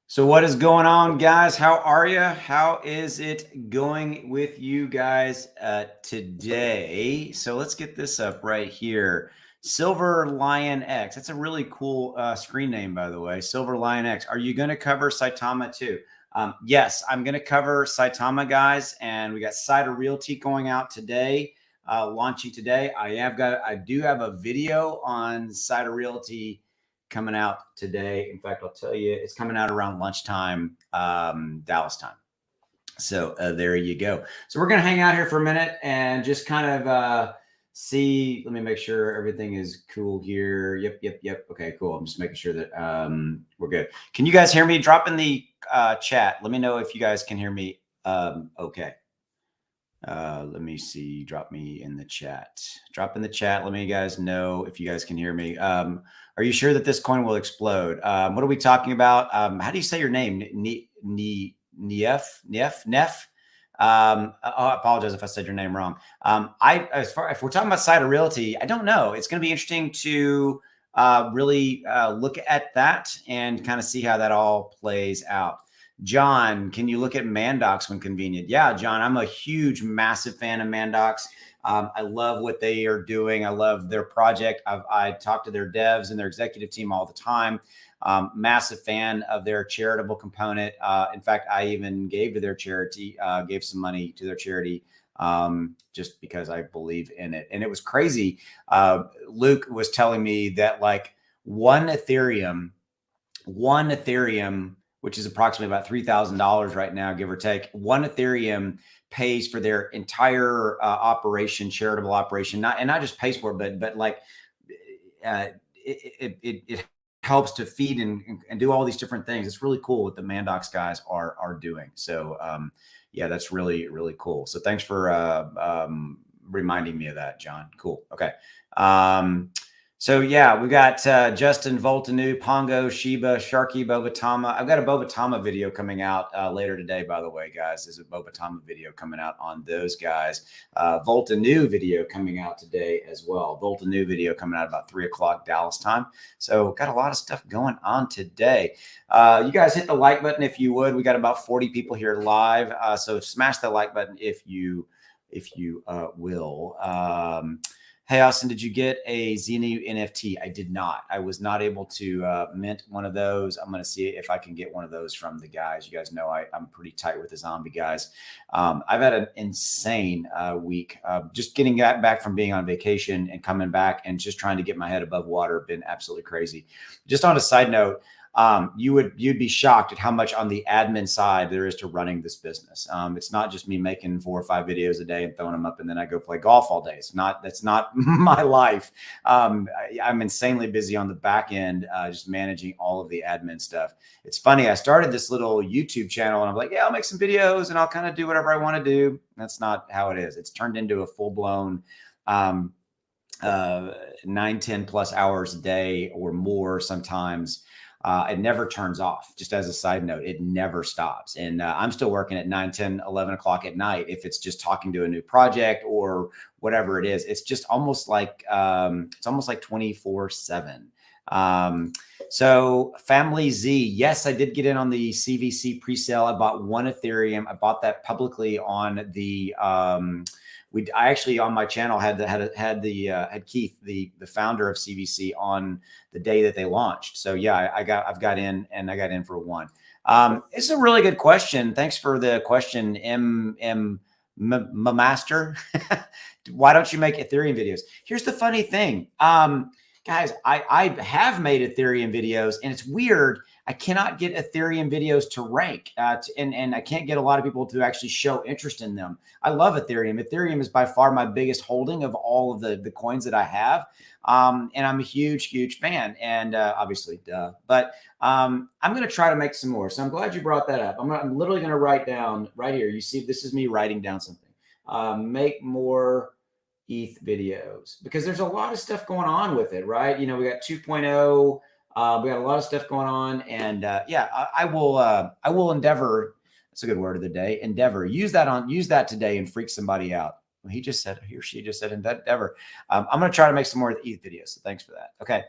So what is going on, guys? How are you? How is it going with you guys today? So let's get this up right here. Silver Lion X. That's a really cool screen name, by the way. Silver Lion X. Are you going to cover Saitama too? Yes, I'm going to cover Saitama, guys, and we got Cider Realty going out today, launching today. I do have a video on Cider Realty coming out today. In fact, I'll tell you, it's coming out around lunchtime, Dallas time. So there you go. So we're going to hang out here for a minute and just kind of see. Let me make sure everything is cool here. Yep. Okay, cool. I'm just making sure that we're good. Can you guys hear me? Drop in the chat. Let me know if you guys can hear me. Okay. Let me see. Drop me in the chat. Drop in the chat. Let me guys know if you guys can hear me. Are you sure that this coin will explode? What are we talking about? How do you say your name? Neff. I apologize if I said your name wrong. If we're talking about Cider Realty, I don't know. It's going to be interesting to really look at that and kind of see how that all plays out. John, can you look at Mandox when convenient? Yeah, John, I'm a huge, massive fan of Mandox. I love what they are doing. I love their project. I talk to their devs and their executive team all the time. Massive fan of their charitable component. In fact, I even gave to their charity, gave some money to their charity just because I believe in it. And it was crazy. Luke was telling me that like one Ethereum, which is approximately about $3,000 right now, give or take. One Ethereum pays for their entire operation, charitable operation, not just pays for it, but like it helps to feed and do all these different things. It's really cool what the Mandox guys are doing. So yeah, that's really, really cool. So thanks for reminding me of that, John. Cool. Okay. So yeah, we got Justin, Voltanu, Pongo, Shiba, Sharky, Bobatama. I've got a Bobatama video coming out later today, by the way, guys. There's a Bobatama video coming out on those guys. Voltanu video coming out today as well. Voltanu video coming out about 3 o'clock Dallas time. So got a lot of stuff going on today. You guys hit the like button if you would. We got about 40 people here live. So smash the like button if you will. Hey, Austin, did you get a Xenu NFT? I did not. I was not able to mint one of those. I'm going to see if I can get one of those from the guys. You guys know I'm pretty tight with the zombie guys. I've had an insane week. Just getting back from being on vacation and coming back and just trying to get my head above water. Been absolutely crazy. Just on a side note, you'd be shocked at how much on the admin side there is to running this business. It's not just me making 4 or 5 videos a day and throwing them up and then I go play golf all day. That's not my life. I'm insanely busy on the back end, just managing all of the admin stuff. It's funny. I started this little YouTube channel and I'm like, yeah, I'll make some videos and I'll kind of do whatever I want to do. That's not how it is. It's turned into a full blown, 9-10 plus hours a day or more sometimes. It never turns off. Just as a side note, it never stops. And I'm still working at 9, 10, 11 o'clock at night. If it's just talking to a new project or whatever it is, it's just almost like 24/7. So Family Z, yes, I did get in on the CVC pre-sale. I bought 1 Ethereum. I bought that publicly on the, I actually on my channel had Keith, the founder of CVC, on the day that they launched. So yeah, I've got in and I got in for 1. It's a really good question. Thanks for the question, Master. Why don't you make Ethereum videos? Here's the funny thing. Guys, I have made Ethereum videos and it's weird. I cannot get Ethereum videos to rank and I can't get a lot of people to actually show interest in them. I love Ethereum. Ethereum is by far my biggest holding of all of the coins that I have. And I'm a huge fan. And obviously, but I'm going to try to make some more. So I'm glad you brought that up. I'm literally going to write down right here. You see, this is me writing down something. Make more ETH videos, because there's a lot of stuff going on with it, right? You know, we got 2.0. We got a lot of stuff going on, and yeah, I will endeavor. That's a good word of the day. Endeavor. Use that today and freak somebody out. He or she just said endeavor. I'm going to try to make some more of the ETH videos. So thanks for that. Okay.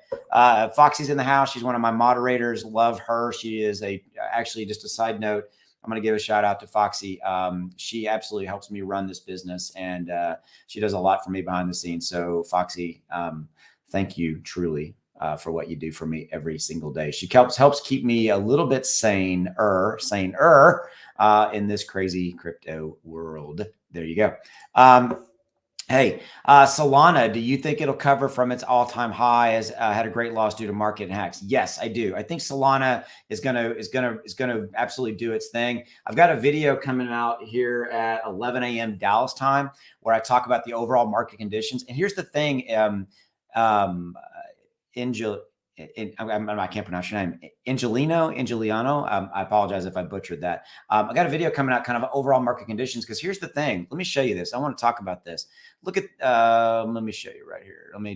Foxy's in the house. She's one of my moderators. Love her. She is a actually, just a side note, I'm going to give a shout out to Foxy. She absolutely helps me run this business, and she does a lot for me behind the scenes. So Foxy, thank you truly for what you do for me every single day. She helps keep me a little bit saner in this crazy crypto world. There you go. Hey, Solana, do you think it'll cover from its all-time high? As had a great loss due to market and hacks? Yes, I do. I think Solana is gonna absolutely do its thing. I've got a video coming out here at 11 a.m. Dallas time where I talk about the overall market conditions. And here's the thing, I can't pronounce your name. Angeliano. I apologize if I butchered that. I got a video coming out kind of overall market conditions, because here's the thing. Let me show you this. I want to talk about this. Look at, let me show you right here. Let me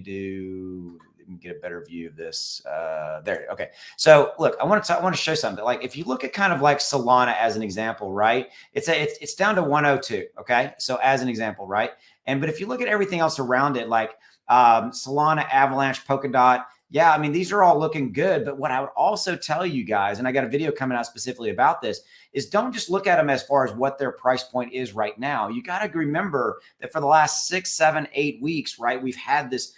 get a better view of this. There. Okay. So look, I want to show something. Like if you look at kind of like Solana as an example, right? It's down to 102. Okay. So as an example, right? But if you look at everything else around it, like Solana, Avalanche, Polkadot, yeah, I mean, these are all looking good. But what I would also tell you guys, and I got a video coming out specifically about this, is don't just look at them as far as what their price point is right now. You got to remember that for the last 6, 7, 8 weeks, right, we've had this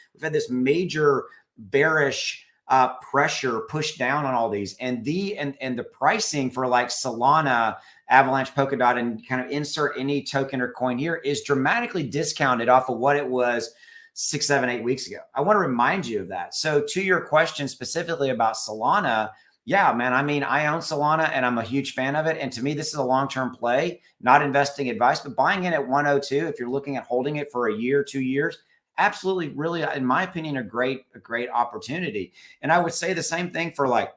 major bearish pressure pushed down on all these, and the pricing for like Solana, Avalanche, Polkadot, and kind of insert any token or coin here is dramatically discounted off of what it was 6, 7, 8 weeks ago. I want to remind you of that. So to your question specifically about Solana, yeah, man, I mean, I own Solana and I'm a huge fan of it. And to me, this is a long-term play, not investing advice, but buying in at 102. If you're looking at holding it for a year, 2 years, absolutely, really, in my opinion, a great opportunity. And I would say the same thing for like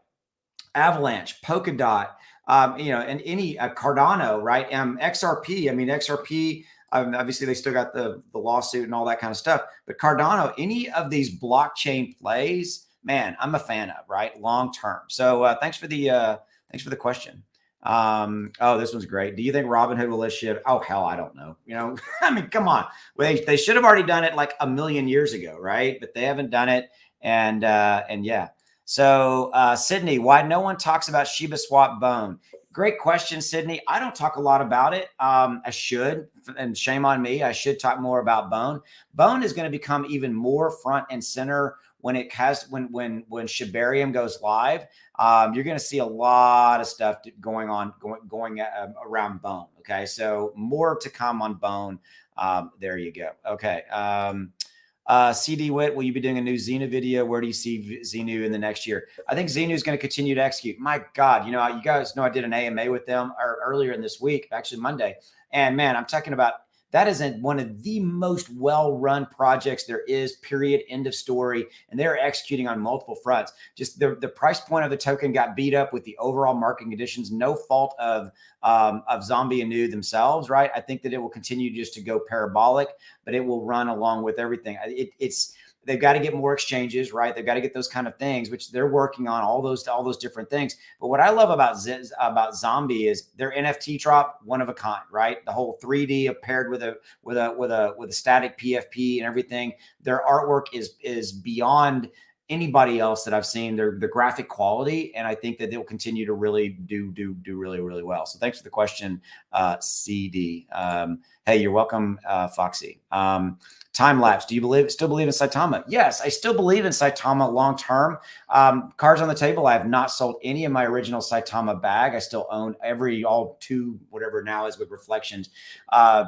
Avalanche, Polkadot, and any Cardano, right? XRP. I mean, XRP. Obviously, they still got the lawsuit and all that kind of stuff. But Cardano, any of these blockchain plays, man, I'm a fan of, right? Long term. So thanks for the question. Oh, this one's great. Do you think Robinhood will list Shiba? Oh, hell, I don't know. I mean, come on. They should have already done it like a million years ago, right? But they haven't done it. And yeah. So Sydney, why no one talks about Shiba Swap Bone? Great question, Sydney. I don't talk a lot about it. I should, and shame on me. I should talk more about Bone. Bone is going to become even more front and center when Shibarium goes live. You're going to see a lot of stuff going around Bone. Okay, so more to come on Bone. There you go. Okay. CD Wit, will you be doing a new Xenu video? Where do you see Xenu in the next year? I think Xenu is going to continue to execute. My God, you guys know I did an AMA with them earlier in this week, actually Monday. And man, I'm talking about that is one of the most well-run projects there is, period, end of story. And they're executing on multiple fronts. Just the price point of the token got beat up with the overall market conditions, no fault of Zombie and New themselves, right? I think that it will continue just to go parabolic, but it will run along with everything. They've got to get more exchanges, right? They've got to get those kind of things, which they're working on, all those different things. But what I love about Zombie is their NFT drop, one of a kind, right? The whole 3D paired with a static PFP and everything. Their artwork is beyond anybody else that I've seen. The graphic quality, and I think that they'll continue to really do really, really well. So thanks for the question, CD. Hey, you're welcome, Foxy. Time lapse. Do you still believe in Saitama? Yes, I still believe in Saitama long term. Cards on the table. I have not sold any of my original Saitama bag. I still own all two, whatever now is with reflections,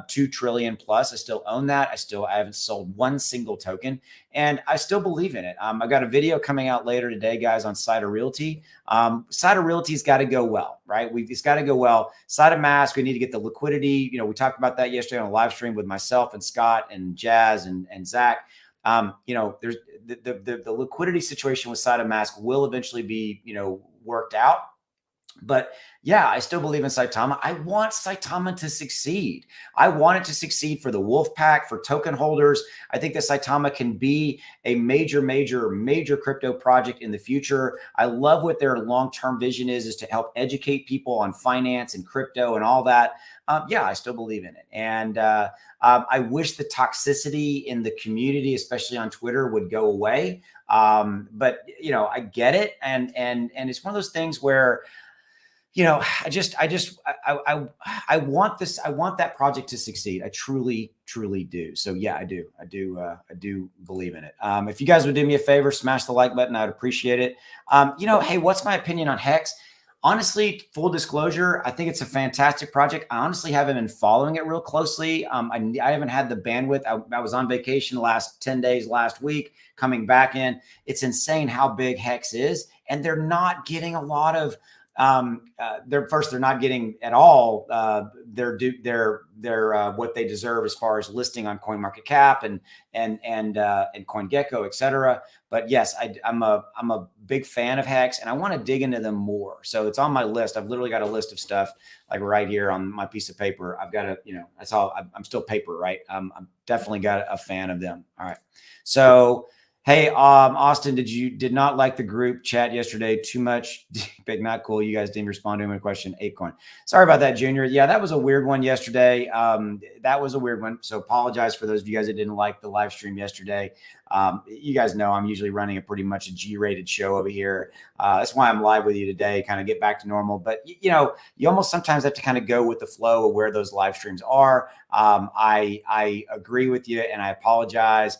2 trillion plus. I still own that. I haven't sold one single token, and I still believe in it. I got a video coming out later today, guys, on Cider Realty. Cider Realty's got to go well, right? It's got to go well. Cider Mask, we need to get the liquidity. We talked about that yesterday on a live stream with myself and Scott and Jazz and Zach. There's the liquidity situation with Cider Mask will eventually be, worked out. But yeah, I still believe in Saitama. I want Saitama to succeed. I want it to succeed for the wolf pack, for token holders. I think that Saitama can be a major crypto project in the future. I love what their long-term vision is to help educate people on finance and crypto and all that. Yeah, I still believe in it. And I wish the toxicity in the community, especially on Twitter, would go away. But I get it. And it's one of those things where, I want this. I want that project to succeed. I truly, truly do. So yeah, I do. I do believe in it. If you guys would do me a favor, smash the like button. I would appreciate it. Hey, what's my opinion on Hex? Honestly, full disclosure, I think it's a fantastic project. I honestly haven't been following it real closely. I haven't had the bandwidth. I was on vacation the last 10 days last week, coming back in. It's insane how big Hex is. And they're not getting a lot of they're not getting at all their what they deserve as far as listing on CoinMarketCap and CoinGecko, et cetera. But yes, I'm a big fan of Hex, and I want to dig into them more. So it's on my list. I've literally got a list of stuff like right here on my piece of paper. I've got that's all. I'm still paper, right? I'm definitely got a fan of them. All right, so. Hey, Austin, did not like the group chat yesterday too much? Big, not cool. You guys didn't respond to my question. ApeCoin. Sorry about that, Junior. Yeah, that was a weird one yesterday. That was a weird one. So apologize for those of you guys that didn't like the live stream yesterday. You guys know I'm usually running a pretty much a G-rated show over here. That's why I'm live with you today, kind of get back to normal. But you almost sometimes have to kind of go with the flow of where those live streams are. I agree with you, and I apologize.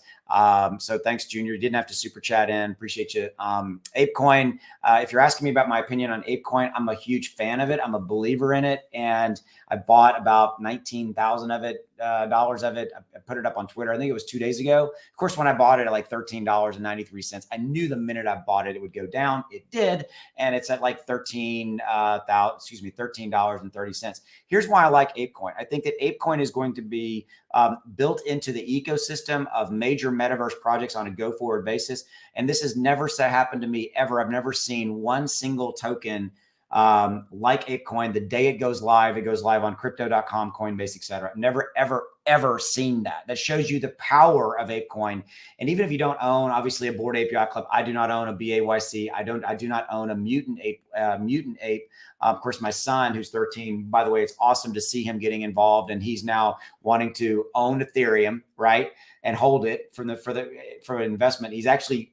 So thanks, Junior. You didn't have to super chat in. Appreciate you. ApeCoin. If you're asking me about my opinion on ApeCoin, I'm a huge fan of it. I'm a believer in it, and I bought about 19,000 of it, dollars of it. I put it up on Twitter. I think it was 2 days ago. Of course, when I bought it at like $13.93, I knew the minute I bought it, it would go down. It did, and it's at like $13.30. Here's why I like ApeCoin. I think that ApeCoin is going to be built into the ecosystem of major metaverse projects on a go-forward basis. And this has never happened to me ever. I've never seen one single token like ApeCoin. The day it goes live on crypto.com, Coinbase, etc. Never, ever seen that. That shows you the power of ApeCoin. And even if you don't own, obviously, a Bored Ape Yacht Club, I do not own a BAYC. I do not own a Mutant Ape. Of course, my son, who's 13, by the way, it's awesome to see him getting involved, and he's now wanting to own Ethereum, right, and hold it for investment. He's actually,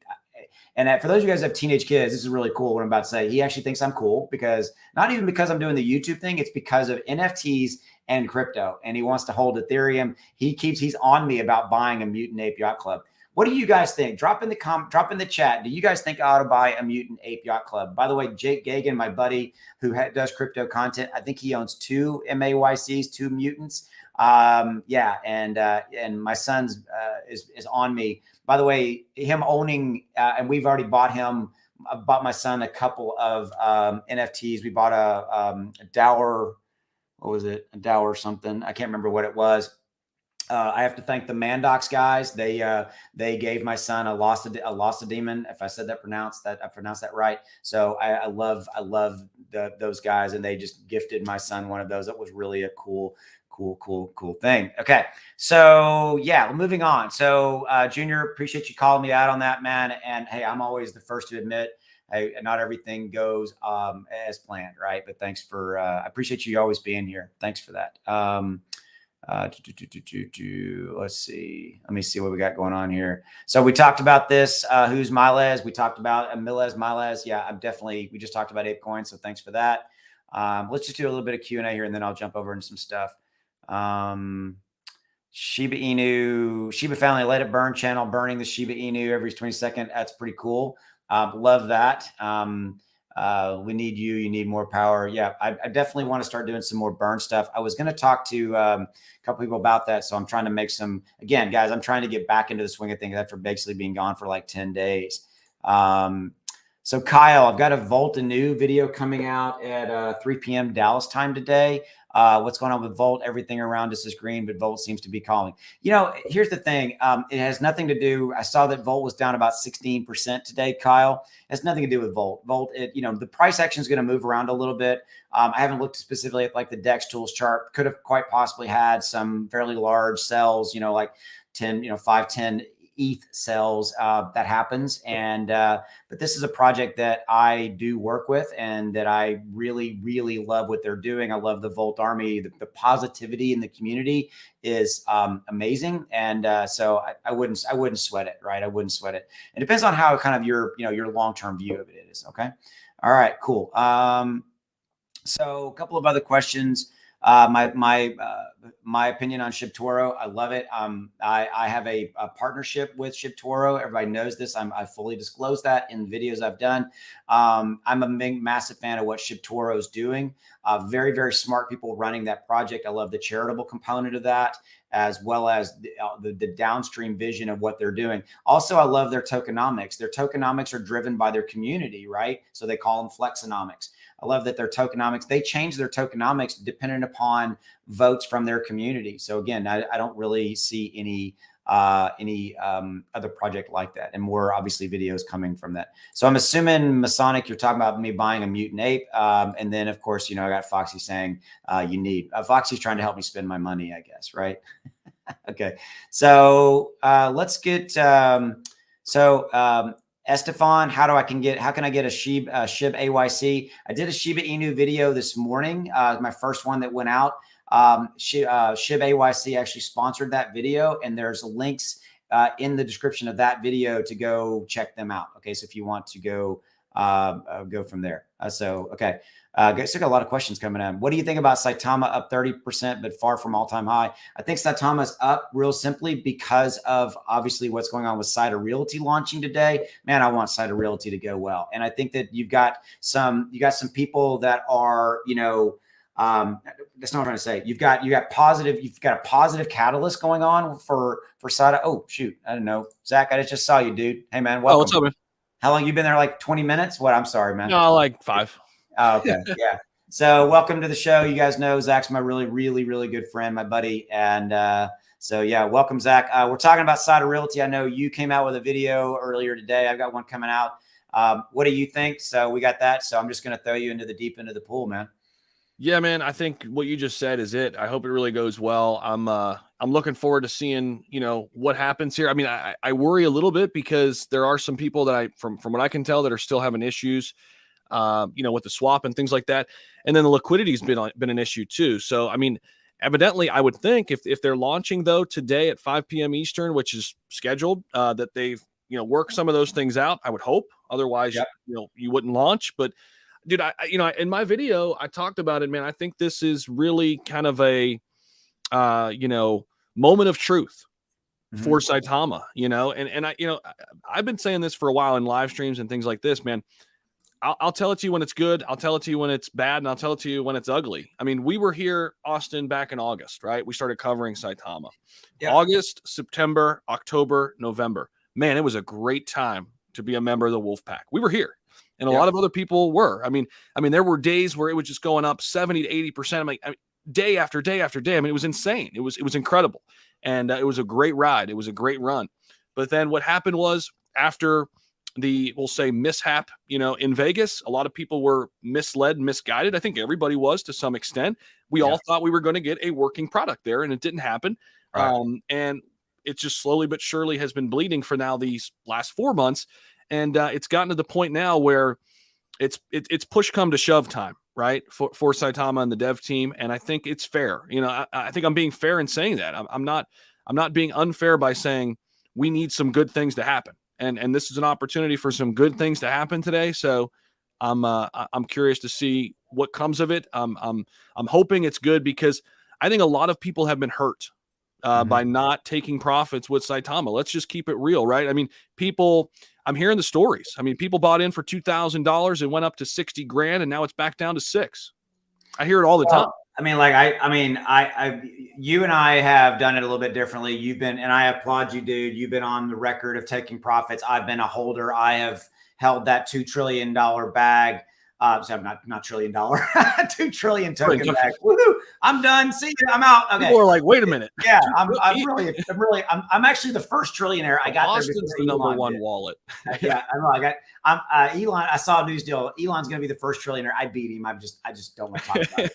and for those of you guys that have teenage kids, this is really cool what I'm about to say. He actually thinks I'm cool because not even because I'm doing the YouTube thing, it's because of NFTs and crypto, and he wants to hold Ethereum. He's on me about buying a Mutant Ape Yacht Club. What do you guys think? Drop in the chat. Do you guys think I ought to buy a Mutant Ape Yacht Club? By the way, Jake Gagan, my buddy who does crypto content, I think he owns 2 MAYCs, 2 mutants. Yeah, and my son's is on me. By the way, him owning, and we've already bought my son a couple of NFTs. We bought a Dower. What was it? A Dower something. I can't remember what it was. I have to thank the Mandox guys. They gave my son a lost a demon. If I said that, I pronounced that right. So I love those guys, and they just gifted my son one of those. That was really a cool thing. Okay. So yeah, moving on. So Junior, appreciate you calling me out on that, man. And hey, I'm always the first to admit, hey, not everything goes as planned, right? But thanks for I appreciate you always being here. Thanks for that. Let's see. Let me see what we got going on here. So we talked about this. Who's Miles? We talked about Miles. Yeah, we just talked about ApeCoin. So thanks for that. Let's just do a little bit of Q&A here, and then I'll jump over into some stuff. Shiba Inu, Shiba family, let it burn channel, burning the Shiba Inu every 22nd. That's pretty cool. Love that. We need you need more power. Yeah, I definitely want to start doing some more burn stuff. I was going to talk to a couple people about that. So I'm trying to make again, guys, I'm trying to get back into the swing of things after basically being gone for like 10 days. So Kyle, I've got a Volt Anew video coming out at 3 p.m. Dallas time today. What's going on with Volt? Everything around us is green, but Volt seems to be calling. Here's the thing. It has nothing to do. I saw that Volt was down about 16% today, Kyle. It has nothing to do with Volt. Volt, the price action is going to move around a little bit. I haven't looked specifically at like the DEX tools chart. Could have quite possibly had some fairly large sells, like 10, 5, 10 ETH sells. That happens. But this is a project that I do work with and that I really, really love what they're doing. I love the Volt Army. The positivity in the community is amazing. And so I wouldn't sweat it, right? I wouldn't sweat it. It depends on how kind of your long-term view of it is. Okay. All right, cool. So a couple of other questions. My opinion on ShibToro, I love it. I have a partnership with ShibToro. Everybody knows this. I fully disclosed that in videos I've done. I'm a massive fan of what ShibToro is doing. Very, very smart people running that project. I love the charitable component of that, as well as the downstream vision of what they're doing. Also, I love their tokenomics. Their tokenomics are driven by their community, right? So they call them flexonomics. I love that their tokenomics, they change their tokenomics dependent upon votes from their community. So again, I don't really see any other project like that, and more obviously videos coming from that. So I'm assuming, Masonic, you're talking about me buying a mutant ape. And then of course, I got Foxy saying you need, Foxy's trying to help me spend my money, I guess, right? Okay. So let's get, Estefan, how can I get a SHIB AYC? I did a Shiba Inu video this morning, my first one that went out. SHIB AYC actually sponsored that video, and there's links in the description of that video to go check them out. Okay, so if you want to go from there. Okay. Still got a lot of questions coming in. What do you think about Saitama up 30%, but far from all-time high? I think Saitama's up real simply because of obviously what's going on with Cider Realty launching today. Man, I want Cider Realty to go well. And I think that you got some people that are, that's not what I'm trying to say. You've got a positive catalyst going on for Cider. Oh, shoot. I don't know. Zach, I just saw you, dude. Hey, man. Welcome. Oh, what's up, man? How long you been there? Like 20 minutes? What? I'm sorry, man. No, like 5. Oh, okay. Yeah. So welcome to the show. You guys know Zach's my really, really, really good friend, my buddy. And so, yeah, welcome, Zach. We're talking about Cider Realty. I know you came out with a video earlier today. I've got one coming out. What do you think? So we got that. So I'm just going to throw you into the deep end of the pool, man. Yeah, man. I think what you just said is it. I hope it really goes well. I'm looking forward to seeing, what happens here. I mean, I worry a little bit because there are some people that from what I can tell that are still having issues, with the swap and things like that. And then the liquidity has been an issue too. So, I mean, evidently I would think if they're launching though today at 5 p.m. Eastern, which is scheduled, that they've, worked some of those things out. I would hope. Otherwise, Yep. You wouldn't launch. But dude, I in my video, I talked about it, man. I think this is really kind of a, moment of truth for Saitama, and I've been saying this for a while in live streams and things like this, man. I'll tell it to you when it's good. I'll tell it to you when it's bad, and I'll tell it to you when it's ugly. I mean, we were here, Austin, back in August, right? We started covering Saitama. Yep. August, September, October, November. Man, it was a great time to be a member of the Wolfpack. We were here. And a lot of other people were. I mean, there were days where it was just going up 70 to 80%. I'm like, day after day after day. I mean, it was insane. It was incredible. And it was a great ride. It was a great run. But then what happened was after we'll say mishap, in Vegas, a lot of people were misled, misguided. I think everybody was to some extent. We all thought we were going to get a working product there, and it didn't happen. Right. And it just slowly but surely has been bleeding for now these last 4 months. And it's gotten to the point now where it's push come to shove time, right? For Saitama and the dev team. And I think it's fair. I think I'm being fair in saying that. I'm not being unfair by saying we need some good things to happen. And this is an opportunity for some good things to happen today. So I'm curious to see what comes of it. I'm hoping it's good because I think a lot of people have been hurt by not taking profits with Saitama. Let's just keep it real, right? I mean, I'm hearing the stories. I mean, people bought in for $2,000 and went up to 60 grand, and now it's back down to 6. I hear it all the time. I mean, you and I have done it a little bit differently. And I applaud you, dude. You've been on the record of taking profits. I've been a holder. I have held that $2 trillion bag. So I'm not $2 trillion, $2 trillion token bag. Woohoo! I'm done. See you. I'm out. Okay. People are like, wait a minute. Yeah, I'm actually the first trillionaire. I got Austin's the number one wallet. Yeah, I know. I'm Elon. I saw a news deal. Elon's going to be the first trillionaire. I beat him. I just don't want to talk about it.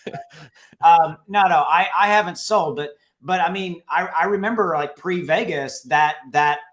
No. I haven't sold, but I mean, I remember like pre-Vegas that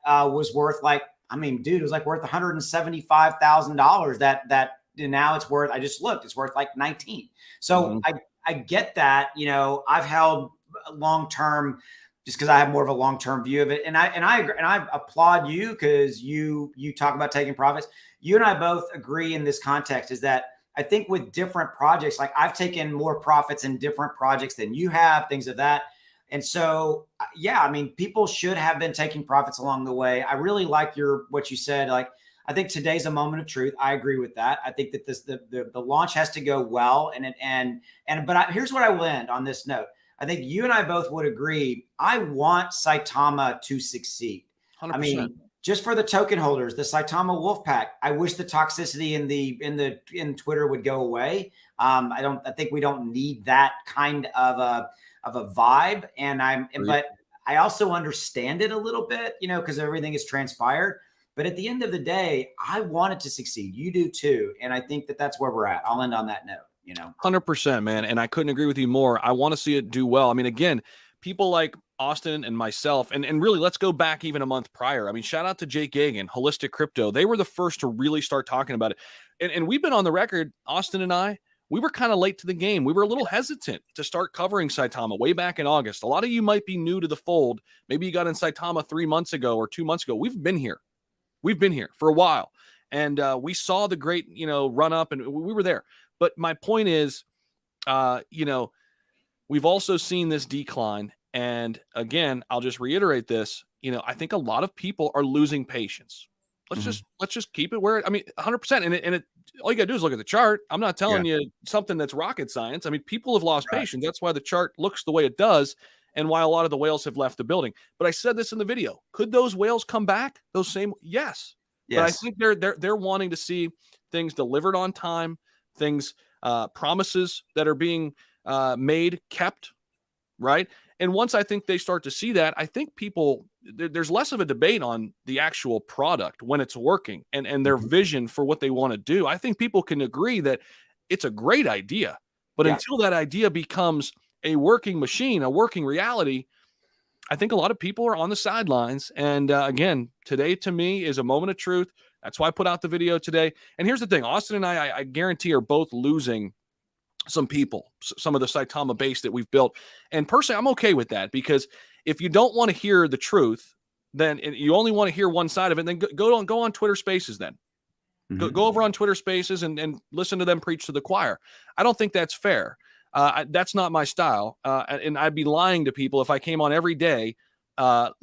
was worth like, I mean, dude, it was like worth $175,000. That. And now it's worth, I just looked, it's worth like 19. So I get that, I've held long-term just because I have more of a long-term view of it. And I agree, and I applaud you because you talk about taking profits. You and I both agree in this context is that I think with different projects, like I've taken more profits in different projects than you have, things of that. And so, yeah, I mean, people should have been taking profits along the way. I really like what you said. Like, I think today's a moment of truth. I agree with that. I think that the launch has to go well. Here's what I will end on this note. I think you and I both would agree. I want Saitama to succeed. 100%. I mean, just for the token holders, the Saitama Wolfpack. I wish the toxicity in Twitter would go away. I think we don't need that kind of a vibe. But I also understand it a little bit, because everything is transpired. But at the end of the day, I want it to succeed. You do too. And I think that that's where we're at. I'll end on that note, 100%, man. And I couldn't agree with you more. I want to see it do well. I mean, again, people like Austin and myself, and really, let's go back even a month prior. I mean, shout out to Jake Gagan, Holistic Crypto. They were the first to really start talking about it. And we've been on the record, Austin and I, we were kind of late to the game. We were a little hesitant to start covering Saitama way back in August. A lot of you might be new to the fold. Maybe you got in Saitama 3 months ago or 2 months ago. We've been here. We've been here for a while. And we saw the great, run up, and we were there. But my point is, we've also seen this decline. And again, I'll just reiterate this. I think a lot of people are losing patience. Let's just keep it where 100%. And it all you gotta do is look at the chart. I'm not telling you something that's rocket science. I mean, people have lost patience. That's why the chart looks the way it does, and why a lot of the whales have left the building. But I said this in the video. Could those whales come back? Those same? Yes. But I think they're wanting to see things delivered on time, things promises that are being made kept, right? And once I think they start to see that, I think there's less of a debate on the actual product when it's working and their vision for what they want to do. I think people can agree that it's a great idea, but until that idea becomes a working machine, a working reality, I think a lot of people are on the sidelines. And again, today to me is a moment of truth. That's why I put out the video today. And here's the thing, Austin and I guarantee, are both losing some people, some of the Saitama base that we've built. And personally, I'm okay with that, because if you don't want to hear the truth, then you only want to hear one side of it, then go on Twitter Spaces then. Go over on Twitter Spaces and listen to them preach to the choir. I don't think that's fair. That's not my style. And I'd be lying to people if I came on every day, and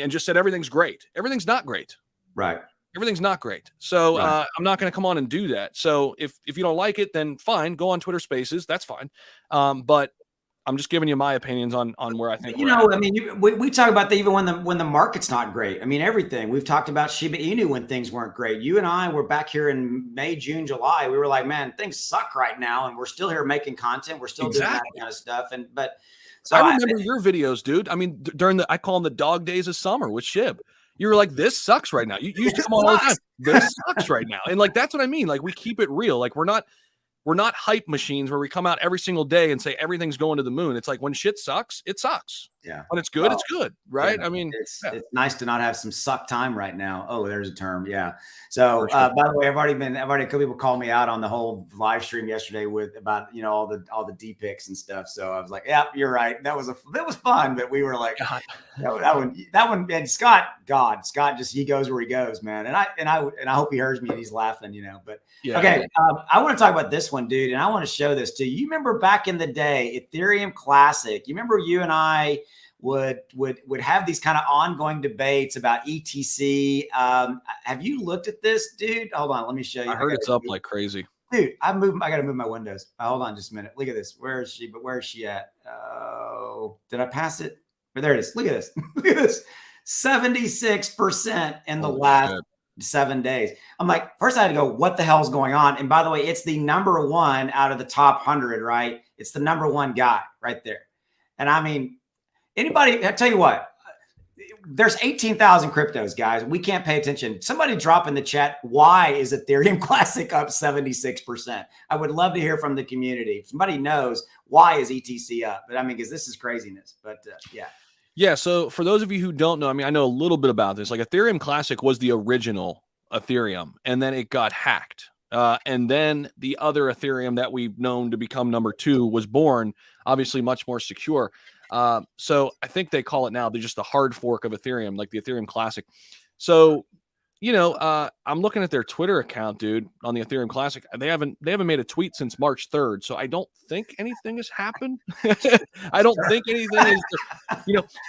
just said everything's great. Everything's not great. Right. Everything's not great. So I'm not going to come on and do that. So if you don't like it, then fine, go on Twitter Spaces. That's fine. But I'm just giving you my opinions on where I think. We talk about that even when the market's not great. I mean, everything we've talked about Shiba Inu when things weren't great. You and I were back here in May, June, July. We were like, man, things suck right now, and we're still here making content. We're still doing that kind of stuff. So I remember your videos, dude. I mean, during I call them the dog days of summer with Shib. You were like, this sucks right now. You used to come on all the time. This sucks right now. And that's what I mean. We keep it real. We're not hype machines where we come out every single day and say everything's going to the moon. It's when shit sucks, it sucks. Yeah. When it's good, it's good. Right. Yeah. I mean, it's nice to not have some suck time right now. Oh, there's a term. Yeah. So, by the way, I've already a couple people called me out on the whole live stream yesterday about, all the D-pics and stuff. So I was like, yeah, you're right. That was fun. But we were like, that one, and Scott just, he goes where he goes, man. And I hope he hears me and he's laughing, but okay. I want to talk about this one, dude. And I want to show this to you. You remember back in the day, Ethereum Classic, you remember you and I would have these kind of ongoing debates about ETC. Have you looked at this, dude? Hold on, let me show you. I heard it's up like crazy, dude. I got to move my windows. Hold on just a minute. Look at this. Where is she? But where is she at? Oh, did I pass it? But there it is. Look at this. Look at this. 76% in the last 7 days. I'm like, first I had to go, what the hell's going on? And by the way, it's the number one out of the top 100, right? It's the number one guy right there. And I mean, anybody, I tell you what, there's 18,000 cryptos, guys. We can't pay attention. Somebody drop in the chat, why is Ethereum Classic up 76%? I would love to hear from the community. If somebody knows, why is ETC up? But I mean, because this is craziness. But yeah. Yeah. So for those of you who don't know, I mean, I know a little bit about this. Ethereum Classic was the original Ethereum, and then it got hacked. And then the other Ethereum that we've known to become number 2 was born, obviously much more secure. So I think they call it now, they're just a hard fork of Ethereum, like the Ethereum Classic. So I'm looking at their Twitter account, dude, on the Ethereum Classic. They haven't made a tweet since March 3rd, so I don't think anything has happened. I don't think anything is.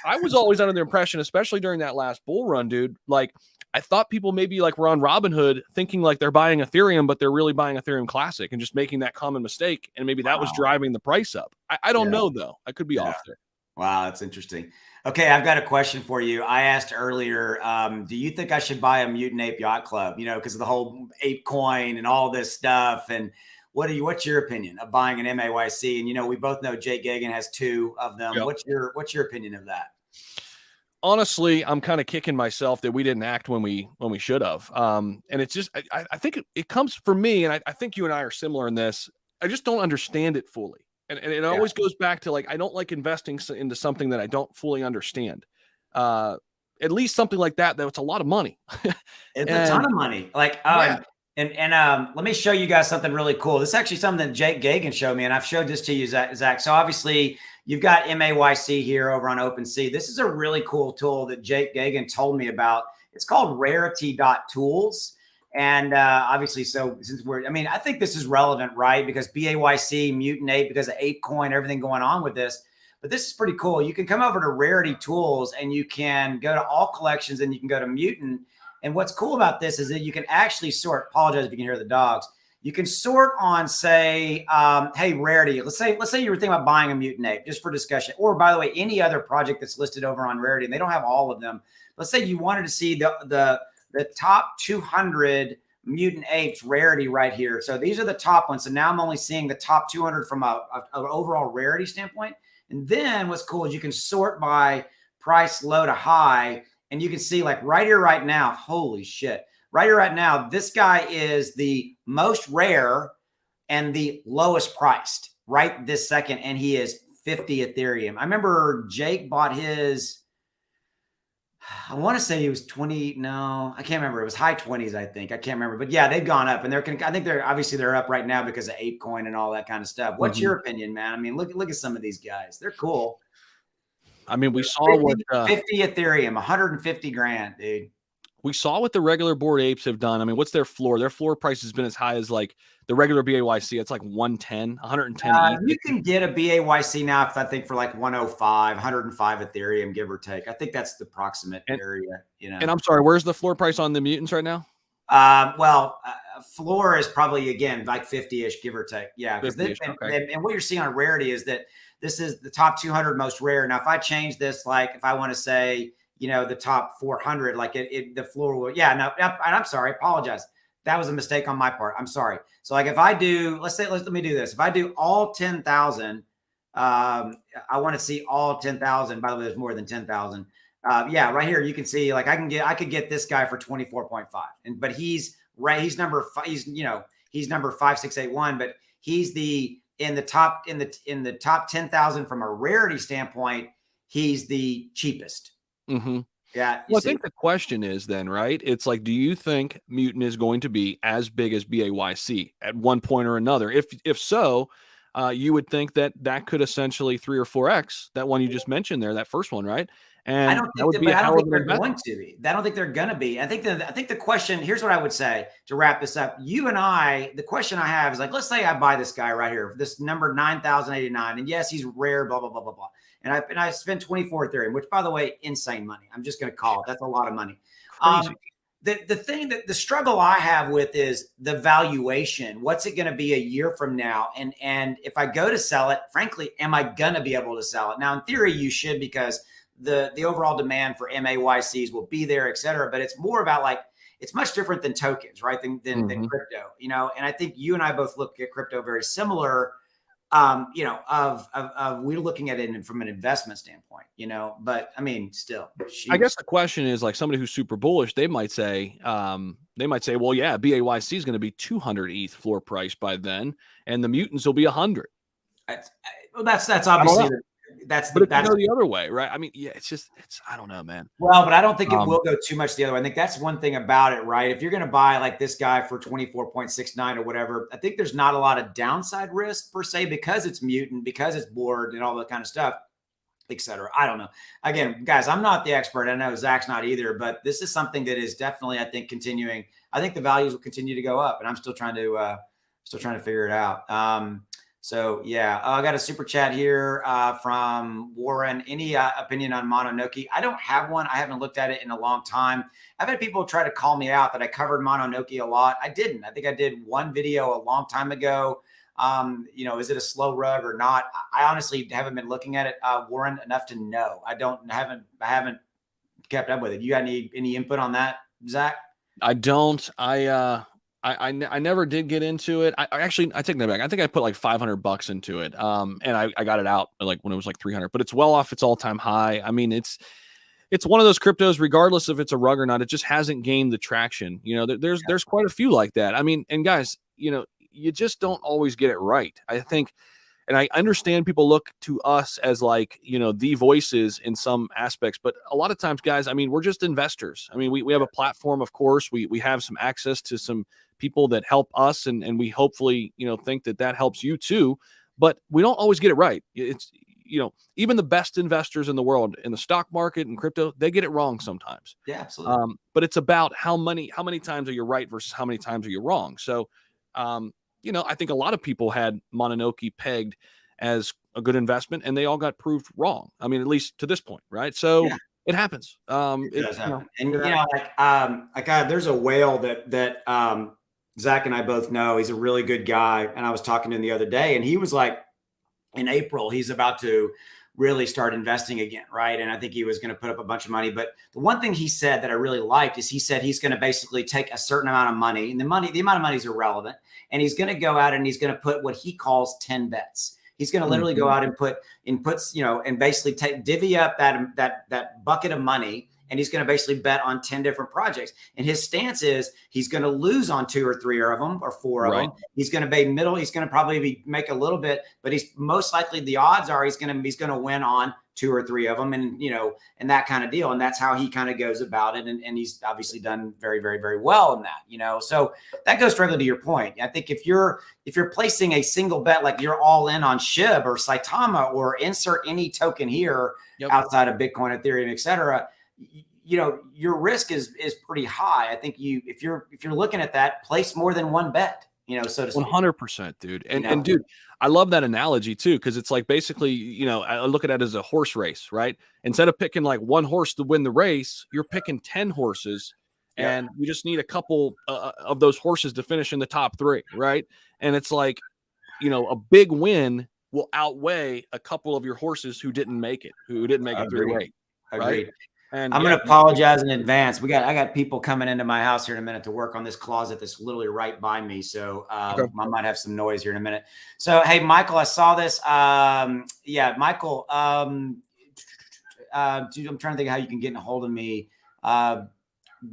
I was always under the impression, especially during that last bull run, dude. Like, I thought people maybe like were on Robinhood thinking like they're buying Ethereum, but they're really buying Ethereum Classic and just making that common mistake, and maybe that was driving the price up. I don't know though. I could be off there. Wow, that's interesting. Okay, I've got a question for you. I asked earlier, do you think I should buy a Mutant Ape Yacht Club? Because of the whole ape coin and all this stuff. And what's your opinion of buying an MAYC? And we both know Jake Gagan has 2 of them. Yep. What's your opinion of that? Honestly, I'm kind of kicking myself that we didn't act when we should have. And it's just, I think it comes for me, and I think you and I are similar in this. I just don't understand it fully. And it always goes back to, like, I don't like investing into something that I don't fully understand. At least something like that, that's a lot of money. It's a ton of money. Like, let me show you guys something really cool. This is actually something that Jake Gagan showed me, and I've showed this to you, Zach. So obviously, you've got MAYC here over on OpenSea. This is a really cool tool that Jake Gagan told me about. It's called rarity.tools. And obviously, so since I think this is relevant, right? Because BAYC, Mutant Ape, because of ApeCoin, everything going on with this. But this is pretty cool. You can come over to Rarity Tools and you can go to all collections and you can go to Mutant. And what's cool about this is that you can actually sort. Apologize if you can hear the dogs. You can sort on, say, hey, Rarity. Let's say you were thinking about buying a Mutant Ape, just for discussion. Or, by the way, any other project that's listed over on Rarity, and they don't have all of them. Let's say you wanted to see the top 200 Mutant Apes Rarity right here. So these are the top ones. So now I'm only seeing the top 200 from an overall rarity standpoint. And then what's cool is you can sort by price low to high. And you can see, like, right here, right now, holy shit. Right here, right now, this guy is the most rare and the lowest priced right this second. And he is 50 Ethereum. I remember Jake bought his, I want to say he was 20. No, I can't remember. It was high 20s, I think. I can't remember. But yeah, they've gone up, and I think they're up right now because of ApeCoin and all that kind of stuff. What's your opinion, man? I mean, look at some of these guys. They're cool. I mean, we saw 50 Ethereum, 150 grand, dude. We saw what the regular Bored Apes have done. I mean, what's their floor? Their floor price has been as high as, like, the regular BAYC. It's like 110. You can get a BAYC now, I think, for like 105 Ethereum, give or take. I think that's the approximate area, And I'm sorry, where's the floor price on the mutants right now? Floor is probably, again, like 50-ish, give or take. Yeah. And what you're seeing on Rarity is that this is the top 200 most rare. Now, if I change this, like if I want to say, the top 400, like the floor will, I'm sorry, apologize. That was a mistake on my part. I'm sorry. So, like, if I do, let me do this. If I do all 10,000, I want to see all 10,000. By the way, there's more than 10,000. Right here, you can see, like, I could get this guy for 24.5, but he's number 5, he's number 5681, but he's in the top 10,000 from a rarity standpoint, he's the cheapest. Mm-hmm. Yeah. Well, I think the question is then, right? It's like, do you think Mutant is going to be as big as BAYC at one point or another? If so, you would think that could essentially 3 or 4x that one you just mentioned there, that first one, right? And I don't think they're going to be. I don't think they're going to be. I think the question, here's what I would say to wrap this up. You and I, the question I have is, like, let's say I buy this guy right here, this number 9,089, and yes, he's rare, blah, blah, blah, blah, blah. And I spent 24 Ethereum, which, by the way, insane money. I'm just going to call it. That's a lot of money. The thing that the struggle I have with is the valuation. What's it going to be a year from now? And if I go to sell it, frankly, am I going to be able to sell it? Now, in theory, you should, because the overall demand for MAYCs will be there, et cetera. But it's more about, like, it's much different than tokens, right? Than crypto, And I think you and I both look at crypto very similar. We're looking at it from an investment standpoint, but I mean, still, I guess the question is, like, somebody who's super bullish, they might say, well, yeah, BAYC is going to be 200 ETH floor price by then, and the mutants will be 100. That's obviously but if you go the other way, right? I mean, yeah, I don't know, man. Well, but I don't think it will go too much the other way. I think that's one thing about it, right? If you're going to buy, like, this guy for 24.69 or whatever, I think there's not a lot of downside risk per se, because it's mutant, because it's bored and all that kind of stuff. et cetera. I don't know. Again, guys, I'm not the expert. I know Zach's not either, but this is something that is definitely, I think, continuing. I think the values will continue to go up, and I'm still trying to figure it out. So yeah, I got a super chat here from Warren. Any opinion on Mononoke? I don't have one. I haven't looked at it in a long time. I've had people try to call me out that I covered Mononoke a lot. I didn't. I think I did one video a long time ago. Is it a slow rug or not? I honestly haven't been looking at it, Warren, enough to know. I haven't kept up with it. You got any input on that, Zach? I don't. I never did get into it. I take that back. I think I put like $500 into it. And I got it out like when it was like 300, but it's well off its all-time high. I mean, it's one of those cryptos, regardless if it's a rug or not, it just hasn't gained the traction. There's quite a few like that. I mean, and guys, you just don't always get it right. I think, and I understand people look to us as like, the voices in some aspects, but a lot of times, guys, I mean, we're just investors. I mean, we have a platform, of course, we have some access to some people that help us, and we hopefully, think that helps you too, but we don't always get it right. It's, even the best investors in the world in the stock market and crypto, they get it wrong sometimes. Yeah, absolutely. But it's about how many times are you right versus how many times are you wrong. So, I think a lot of people had Mononoke pegged as a good investment, and they all got proved wrong. I mean, at least to this point, right? So yeah. It happens. It does happen. There's a whale that Zach and I both know. He's a really good guy, and I was talking to him the other day, and he was like, in April, he's about to really start investing again, right? And I think he was going to put up a bunch of money. But the one thing he said that I really liked is he said he's going to basically take a certain amount of money, and the amount of money is irrelevant, and he's going to go out and he's going to put what he calls 10 bets. He's going to literally go out and puts, and basically divvy up that bucket of money, and he's going to basically bet on 10 different projects. And his stance is he's going to lose on 2 or 3 of them or 4 of them. He's going to be middle. He's going to probably make a little bit, but he's most likely, the odds are he's going to win on 2 or 3 of them, and and that kind of deal. And that's how he kind of goes about it. And he's obviously done very, very, very well in that. So that goes directly to your point. I think if you're placing a single bet, like you're all in on Shiba or Saitama or insert any token here outside of Bitcoin, Ethereum, et cetera, your risk is pretty high. I think if you're looking at that, place more than one bet, so to speak. 100%, dude. And dude, I love that analogy too, because it's like basically, I look at it as a horse race, right? Instead of picking like one horse to win the race, you're picking 10 horses, and you just need a couple of those horses to finish in the top 3, right? And it's like, a big win will outweigh a couple of your horses who didn't make it through the race. Agreed. And I'm going to apologize in advance. I got people coming into my house here in a minute to work on this closet that's literally right by me. So I might have some noise here in a minute. So, hey, Michael, I saw this. Michael, dude, I'm trying to think of how you can get a hold of me.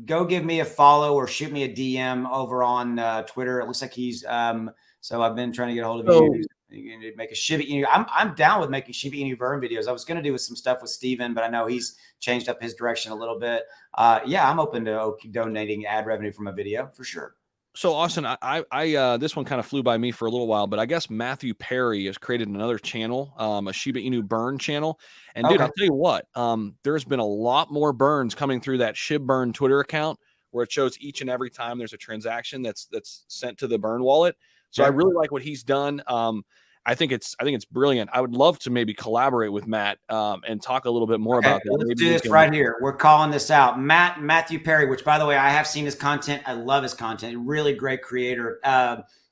Go give me a follow or shoot me a DM over on Twitter. It looks like he's so I've been trying to get a hold of you. You need to make a Shiba Inu. I'm down with making Shiba Inu Vern videos. I was going to do some stuff with Steven, but I know he's changed up his direction a little bit. I'm open to donating ad revenue from a video for sure. So Austin, I this one kind of flew by me for a little while, but I guess Matthew Perry has created another channel, a Shiba Inu burn channel. And dude, I'll tell you what, there's been a lot more burns coming through that Shib Burn Twitter account, where it shows each and every time there's a transaction that's sent to the burn wallet. So I really like what he's done. I think it's brilliant. I would love to maybe collaborate with Matt and talk a little bit more about that. Let's do this right here. We're calling this out. Matthew Perry, which by the way, I have seen his content. I love his content. Really great creator.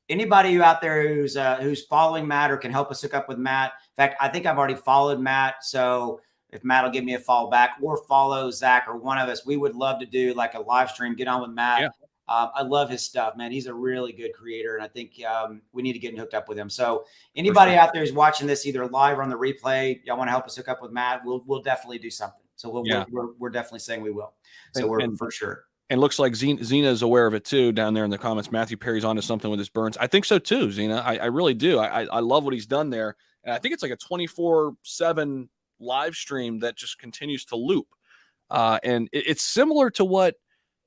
Anybody out there who's following Matt or can help us hook up with Matt. In fact, I think I've already followed Matt. So if Matt will give me a follow back or follow Zach or one of us, we would love to do like a live stream, get on with Matt. Yeah. I love his stuff, man. He's a really good creator, and I think we need to get hooked up with him. So anybody out there who's watching this either live or on the replay, y'all want to help us hook up with Matt, we'll definitely do something. So we're definitely saying we will. So we're for sure. And looks like Zena is aware of it too down there in the comments. Matthew Perry's onto something with his burns. I think so too, Zena. I really do. I love what he's done there. And I think it's like a 24/7 live stream that just continues to loop. And it's similar to what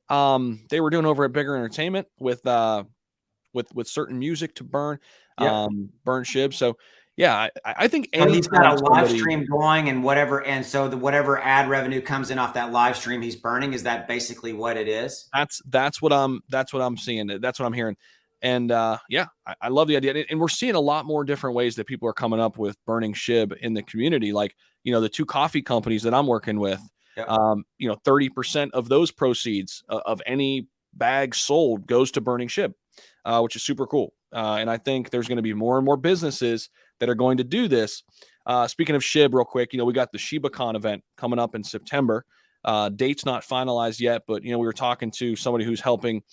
they were doing over at Bigger Entertainment with certain music to burn Shib. So Yeah, I think So he's got anytime a live somebody, stream going and whatever, and so whatever ad revenue comes in off that live stream he's burning, is that basically what it is? that's what I'm seeing. That's what I'm hearing. And yeah, I love the idea. And we're seeing a lot more different ways that people are coming up with burning SHIB in the community. Like, the 2 coffee companies that I'm working with, Yep. 30% of those proceeds of any bag sold goes to burning SHIB, which is super cool. And I think there's going to be more and more businesses that are going to do this. Speaking of SHIB, real quick, we got the ShibaCon event coming up in September. Date's not finalized yet, but we were talking to somebody who's helping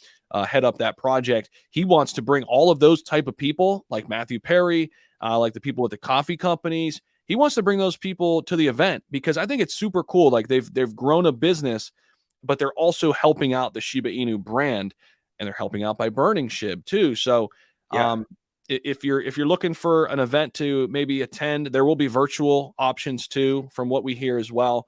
head up that project. He wants to bring all of those type of people, like Matthew Perry, like the people at the coffee companies. He wants to bring those people to the event because I think it's super cool. Like they've grown a business, but they're also helping out the Shiba Inu brand, and they're helping out by burning SHIB too. So, Yeah. if you're looking for an event to maybe attend, there will be virtual options too, from what we hear as well.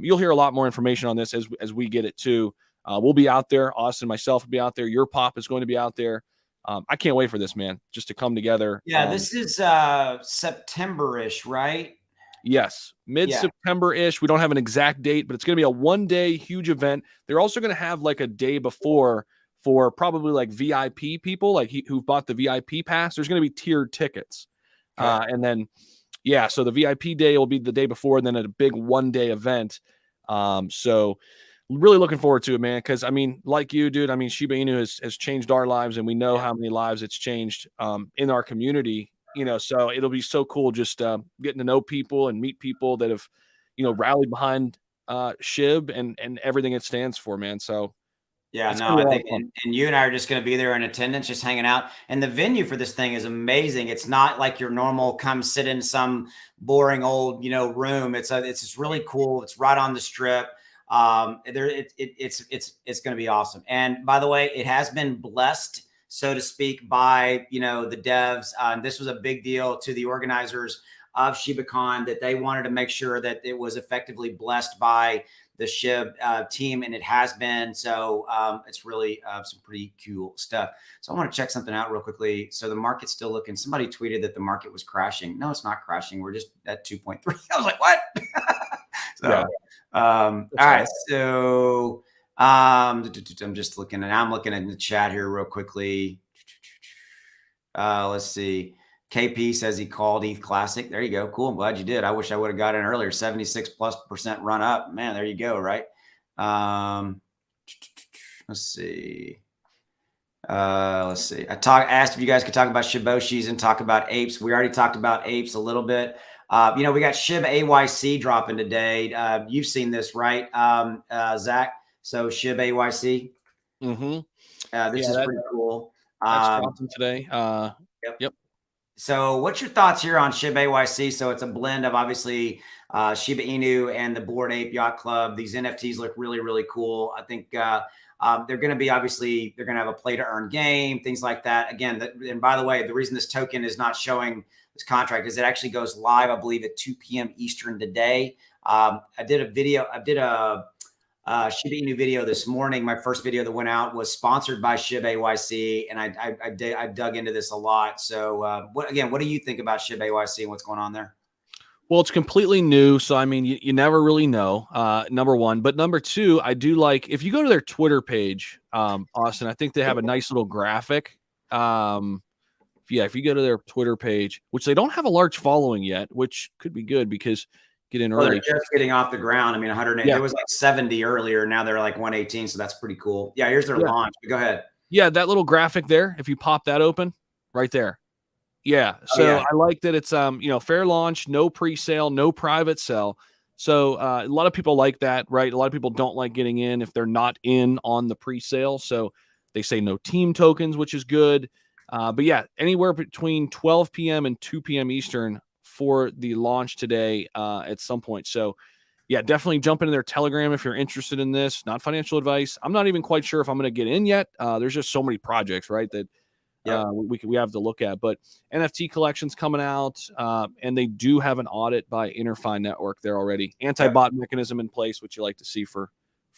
You'll hear a lot more information on this as we get it too. We'll be out there. Austin, myself will be out there. Your pop is going to be out there. I can't wait for this, man, just to come together. Yeah, this is September-ish, right? Yes, mid-September-ish. We don't have an exact date, but it's going to be a one-day huge event. They're also going to have like a day before for probably like VIP people, like who bought the VIP pass. There's going to be tiered tickets. Okay. And then, yeah, so the VIP day will be the day before, and then a big one-day event. So really looking forward to it, man, because, I mean, like you, dude, I mean, Shiba Inu has changed our lives, and we know how many lives it's changed in our community. So it'll be so cool just getting to know people and meet people that have, rallied behind SHIB and everything it stands for, man. So Yeah, it's no, gonna be I a lot of think, fun. and you and I are just going to be there in attendance, just hanging out. And the venue for this thing is amazing. It's not like your normal come sit in some boring old, room. It's just really cool. It's right on the strip. It's going to be awesome. And by the way, it has been blessed, so to speak, by the devs. This was a big deal to the organizers of ShibaCon, that they wanted to make sure that it was effectively blessed by the SHIB team, and it has been. So it's really some pretty cool stuff. So I want to check something out real quickly. So the market's still looking. Somebody tweeted that the market was crashing. No, it's not crashing. We're just at 2.3. I was like, what? So, Yeah. all right. So I'm just looking, and I'm looking at the chat here real quickly. Let's see. KP says he called ETH Classic. There you go. Cool. I'm glad you did. I wish I would have got in earlier. 76+% run up. Man, there you go. Right. Let's see. Let's see. Asked if you guys could talk about Shiboshis and talk about apes. We already talked about apes a little bit. We got SHIB AYC dropping today. You've seen this, right, Zach? So SHIB AYC. Mm-hmm. This is pretty cool. That's dropping today. Yep. So what's your thoughts here on SHIB AYC? So it's a blend of obviously Shiba Inu and the Bored Ape Yacht Club. These NFTs look really, really cool. I think they're going to be, obviously, they're going to have a play to earn game, things like that. Again, and by the way, the reason this token is not showing this contract is it actually goes live, I believe, at 2 p.m. Eastern today. I did a Shiba Inu video this morning. My first video that went out was sponsored by SHIB AYC, and I dug into this a lot. So what do you think about SHIB AYC and what's going on there? Well, it's completely new, so I mean, you never really know. Number one, but number two, I do like if you go to their Twitter page, Austin. I think they have a nice little graphic. If you go to their Twitter page, which they don't have a large following yet, which could be good because get in early. They're just getting off the ground. I mean, 108. Yeah. There was like 70 earlier. Now they're like 118. So that's pretty cool. Yeah, here's their launch. But go ahead. Yeah, that little graphic there. If you pop that open, right there. Yeah. So I like that it's fair launch, no pre-sale, no private sell. So a lot of people like that, right? A lot of people don't like getting in if they're not in on the pre-sale. So they say no team tokens, which is good. But yeah, anywhere between 12 p.m. and 2 p.m. Eastern for the launch today at some point. So yeah, definitely jump into their Telegram if you're interested in this. Not financial advice. I'm not even quite sure if I'm going to get in yet. There's just so many projects, right, that we have to look at. But NFT collections coming out, and they do have an audit by InterFi Network there already. Anti-bot mechanism in place, which you like to see for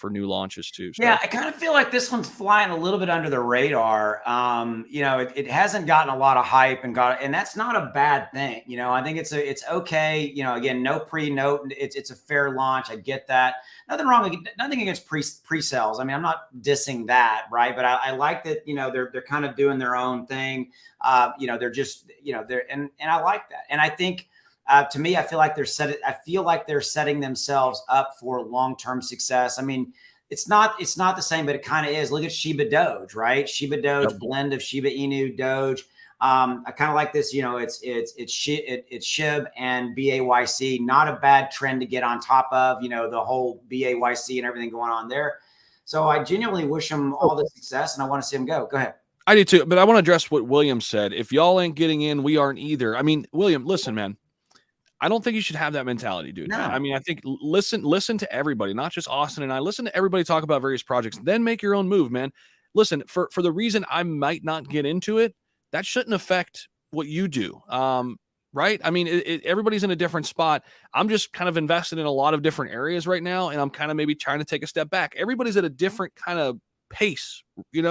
new launches too. So. Yeah, I kind of feel like this one's flying a little bit under the radar. It hasn't gotten a lot of hype and that's not a bad thing. I think it's okay. Again, no pre-note. It's a fair launch. I get that. Nothing wrong. Nothing against pre-sales. I mean, I'm not dissing that, right? But I like that. They're kind of doing their own thing. They're just and I like that. And I think. To me, I feel like they're setting themselves up for long-term success. I mean, it's not the same, but it kind of is. Look at Shiba Doge, right? Shiba Doge, blend of Shiba Inu Doge. I kind of like this. It's SHIB and BAYC. Not a bad trend to get on top of. The whole BAYC and everything going on there. So I genuinely wish them all the success, and I want to see them go. Go ahead. I do too, but I want to address what William said. If y'all ain't getting in, we aren't either. I mean, William, listen, man. I don't think you should have that mentality, dude. No. I mean, I think listen to everybody, not just Austin and I. Listen to everybody talk about various projects, then make your own move, man. Listen, for the reason I might not get into it, that shouldn't affect what you do, right? I mean, everybody's in a different spot. I'm just kind of invested in a lot of different areas right now, and I'm kind of maybe trying to take a step back. Everybody's at a different kind of pace, and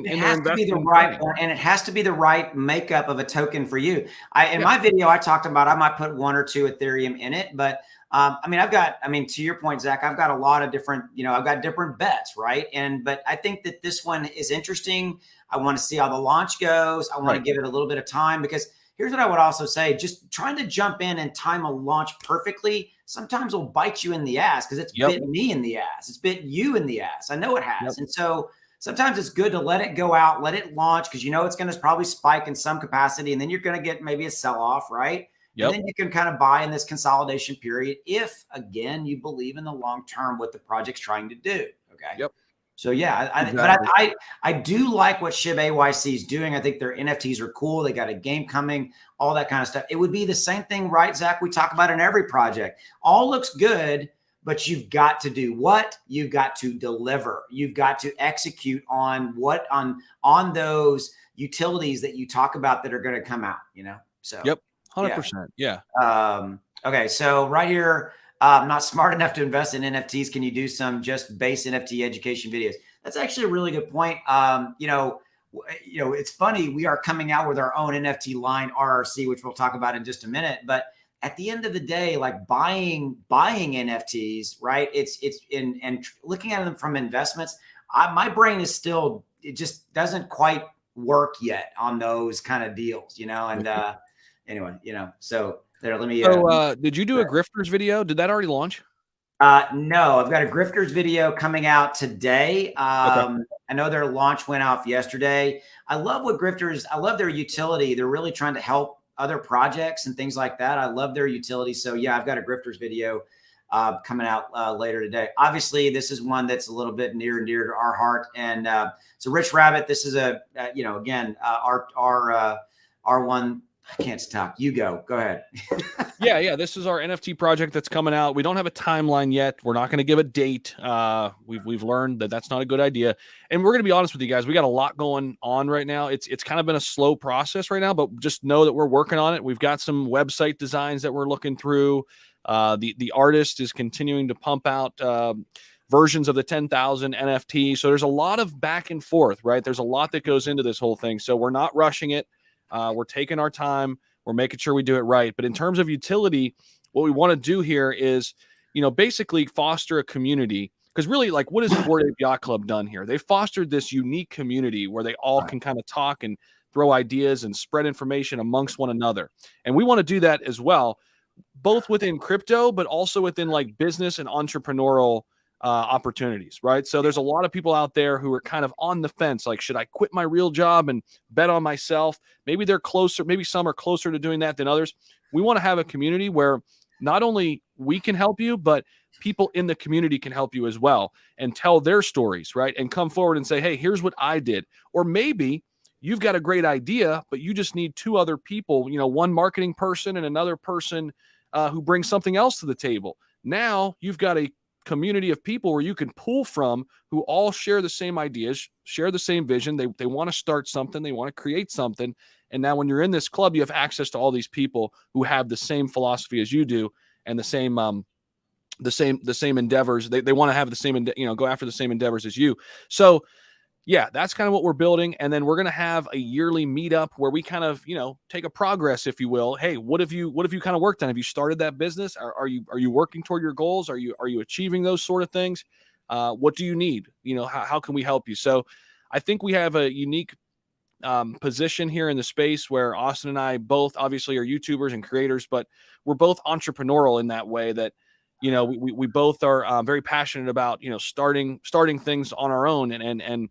it has to be the right one, and it has to be the right makeup of a token for you. In my video, I talked about I might put 1 or 2 Ethereum in it, but to your point, Zach, I've got a lot of different, I've got different bets, right? But I think that this one is interesting. I want to see how the launch goes. I want to give it a little bit of time, because here's what I would also say: just trying to jump in and time a launch perfectly sometimes will bite you in the ass, because it's bit me in the ass. It's bit you in the ass. I know it has. And so sometimes it's good to let it go out, let it launch, because it's going to probably spike in some capacity, and then you're going to get maybe a sell-off, right? And then you can kind of buy in this consolidation period if, again, you believe in the long term what the project's trying to do. Okay. So I do like what SHIB AYC is doing. I think their NFTs are cool. They got a game coming, all that kind of stuff. It would be the same thing, right, Zach? We talk about in every project. All looks good, but you've got to do what? You've got to deliver. You've got to execute on those utilities that you talk about that are going to come out. So 100%. Yeah. Okay, so right here. I'm not smart enough to invest in NFTs. Can you do some just base NFT education videos? That's actually a really good point. It's funny. We are coming out with our own NFT line, RRC, which we'll talk about in just a minute. But at the end of the day, like buying NFTs, right? It's and looking at them from investments. My brain is still, it just doesn't quite work yet on those kind of deals, And anyway, so. There, let me. Did you do a Grifters video? Did that already launch? No, I've got a Grifters video coming out today. I know their launch went off yesterday. I love their utility. They're really trying to help other projects and things like that. I love their utility. So yeah, I've got a Grifters video coming out later today. Obviously, this is one that's a little bit near and dear to our heart. And so Rich Rabbit, this is again, our one. I can't stop. You go ahead. Yeah. This is our NFT project that's coming out. We don't have a timeline yet. We're not going to give a date. We've learned that that's not a good idea. And we're going to be honest with you guys. We got a lot going on right now. It's kind of been a slow process right now, but just know that we're working on it. We've got some website designs that we're looking through. The artist is continuing to pump out versions of the 10,000 NFT. So there's a lot of back and forth, right? There's a lot that goes into this whole thing. So we're not rushing it. We're taking our time. We're making sure we do it right. But in terms of utility, what we want to do here is, basically foster a community. Because really, like, what has Bored Ape Yacht Club done here? They fostered this unique community where they all can kind of talk and throw ideas and spread information amongst one another. And we want to do that as well, both within crypto, but also within like business and entrepreneurial opportunities, right? So there's a lot of people out there who are kind of on the fence, like, should I quit my real job and bet on myself? Maybe they're closer, maybe some are closer to doing that than others. We want to have a community where not only we can help you, but people in the community can help you as well and tell their stories, right? And come forward and say, hey, here's what I did. Or maybe you've got a great idea, but you just need 2 other people, one marketing person and another person who brings something else to the table. Now you've got a community of people where you can pull from, who all share the same ideas, share the same vision. They want to start something. They want to create something. And now when you're in this club, you have access to all these people who have the same philosophy as you do and the same the same endeavors. They want to have the same, go after the same endeavors as you. So yeah, that's kind of what we're building. And then we're going to have a yearly meetup where we kind of, take a progress, if you will. Hey, what have you kind of worked on? Have you started that business? Are you working toward your goals? Are you achieving those sort of things? What do you need? How can we help you? So I think we have a unique position here in the space where Austin and I both obviously are YouTubers and creators, but we're both entrepreneurial in that way that, we both are very passionate about, starting things on our own and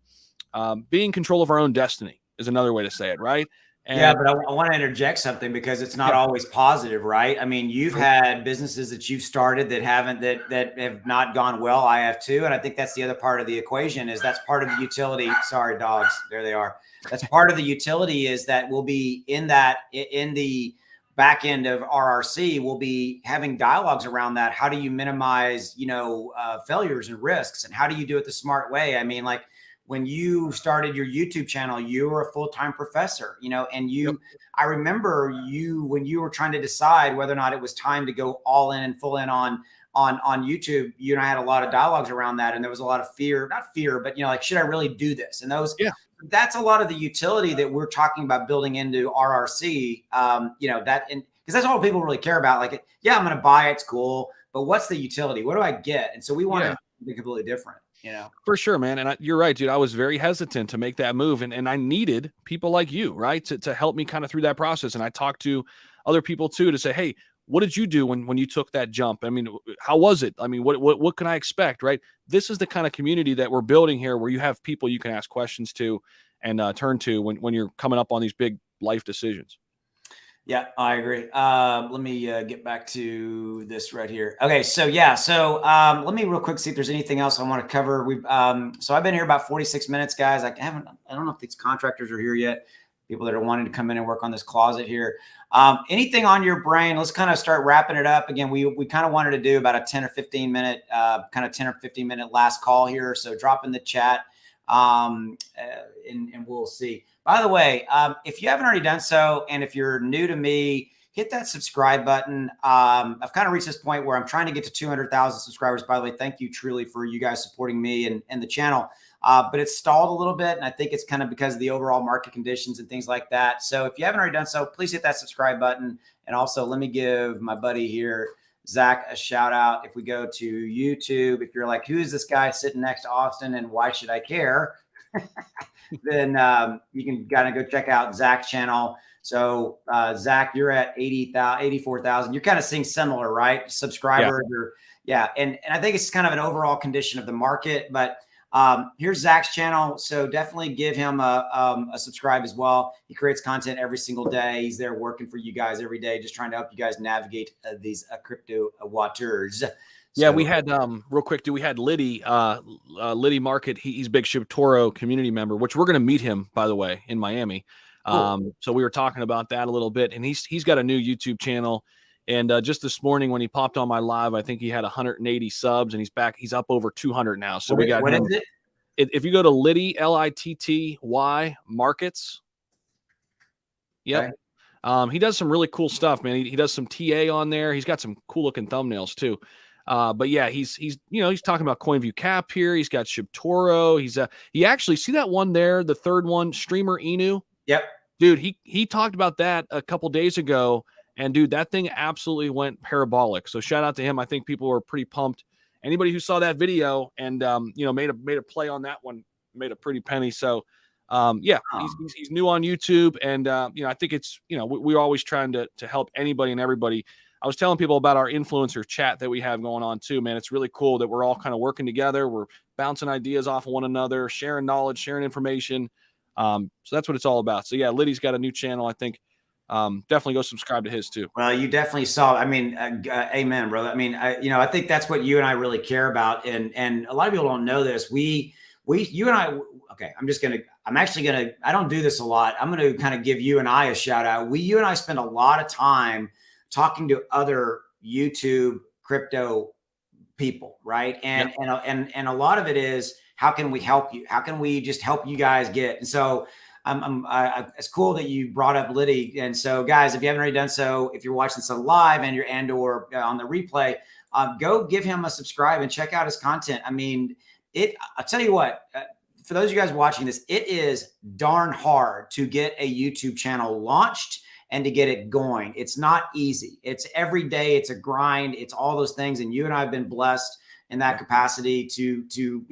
being in control of our own destiny is another way to say it. Right. Yeah, And but I want to interject something because it's not yeah, always positive, right? I mean, you've had businesses that you've started that have not gone well. I have too, and I think that's the other part of the equation. Is that's part of the utility. Sorry, dogs. There they are. That's part of the utility is that we'll be in the back end of RRC. We'll be having dialogues around that. How do you minimize, failures and risks, and how do you do it the smart way? I mean, like, when you started your YouTube channel, you were a full-time professor, and Yep. I remember when you were trying to decide whether or not it was time to go all in and full in on YouTube, you and I had a lot of dialogues around that. And there was a lot of fear, not fear, but like, should I really do this? And that's a lot of the utility that we're talking about building into RRC, because that's all people really care about. Like, yeah, I'm going to buy it. It's cool. But what's the utility? What do I get? And so we want to be completely different. For sure, man. And you're right, dude. I was very hesitant to make that move. And I needed people like you, right, to help me kind of through that process. And I talked to other people too to say, hey, what did you do when you took that jump? I mean, how was it? I mean, what can I expect, right? This is the kind of community that we're building here where you have people you can ask questions to and turn to when you're coming up on these big life decisions. Yeah, I agree. Let me get back to this right here. Okay, so let me real quick see if there's anything else I want to cover. So I've been here about 46 minutes, guys. I don't know if these contractors are here yet. People that are wanting to come in and work on this closet here. Anything on your brain? Let's kind of start wrapping it up. Again, we kind of wanted to do about a 10 or 15 minute, last call here. So drop in the chat, and we'll see. By the way, if you haven't already done so, and if you're new to me, hit that subscribe button. I've kind of reached this point where I'm trying to get to 200,000 subscribers. By the way, thank you truly for you guys supporting me and the channel. But it's stalled a little bit, and I think it's kind of because of the overall market conditions and things like that. So if you haven't already done so, please hit that subscribe button. And also, let me give my buddy here, Zach, a shout out. If we go to YouTube, if you're like, who is this guy sitting next to Austin and why should I care? Then you can kind of go check out Zach's channel. So Zach, you're at 84,000. You're kind of seeing similar, right? Subscribers. And I think it's kind of an overall condition of the market. But here's Zach's channel. So definitely give him a subscribe as well. He creates content every single day. He's there working for you guys every day, just trying to help you guys navigate these crypto waters. Yeah, we had real quick, we had Liddy Market. He's big ShibToro community member, which we're going to meet him, by the way, in Miami. Cool. So we were talking about that a little bit, and he's got a new YouTube channel. And just this morning when he popped on my live, I think he had 180 subs, and he's up over 200 now. So we got him. If you go to Liddy, Litty Markets. Yep. Okay. He does some really cool stuff, man. He does some TA on there. He's got some cool looking thumbnails too. But yeah, he's talking about CoinView Cap here. He's got ShibToro. He actually, see that one there, the third one, Streamer Inu. Yep. Dude, he talked about that a couple days ago, and dude, that thing absolutely went parabolic. So shout out to him. I think people were pretty pumped. Anybody who saw that video and made a play on that one made a pretty penny. So he's new on YouTube, and I think it's we're always trying to help anybody and everybody. I was telling people about our influencer chat that we have going on too, man. It's really cool that we're all kind of working together. We're bouncing ideas off of one another, sharing knowledge, sharing information. So that's what it's all about. So yeah, Liddy's got a new channel. I think definitely go subscribe to his too. Well, you definitely saw. I mean, amen, brother. I mean, I think that's what you and I really care about, and a lot of people don't know this. You and I. Okay, I don't do this a lot. I'm going to kind of give you and I a shout out. You and I spend a lot of time talking to other YouTube crypto people, right? And a lot of it is, how can we help you? How can we just help you guys get? And so it's cool that you brought up Liddy. And so guys, if you haven't already done so, if you're watching this live or on the replay, go give him a subscribe and check out his content. I mean, I'll tell you what, for those of you guys watching this, it is darn hard to get a YouTube channel launched and to get it going. It's not easy. It's every day. It's a grind. It's all those things. And you and I have been blessed in that capacity to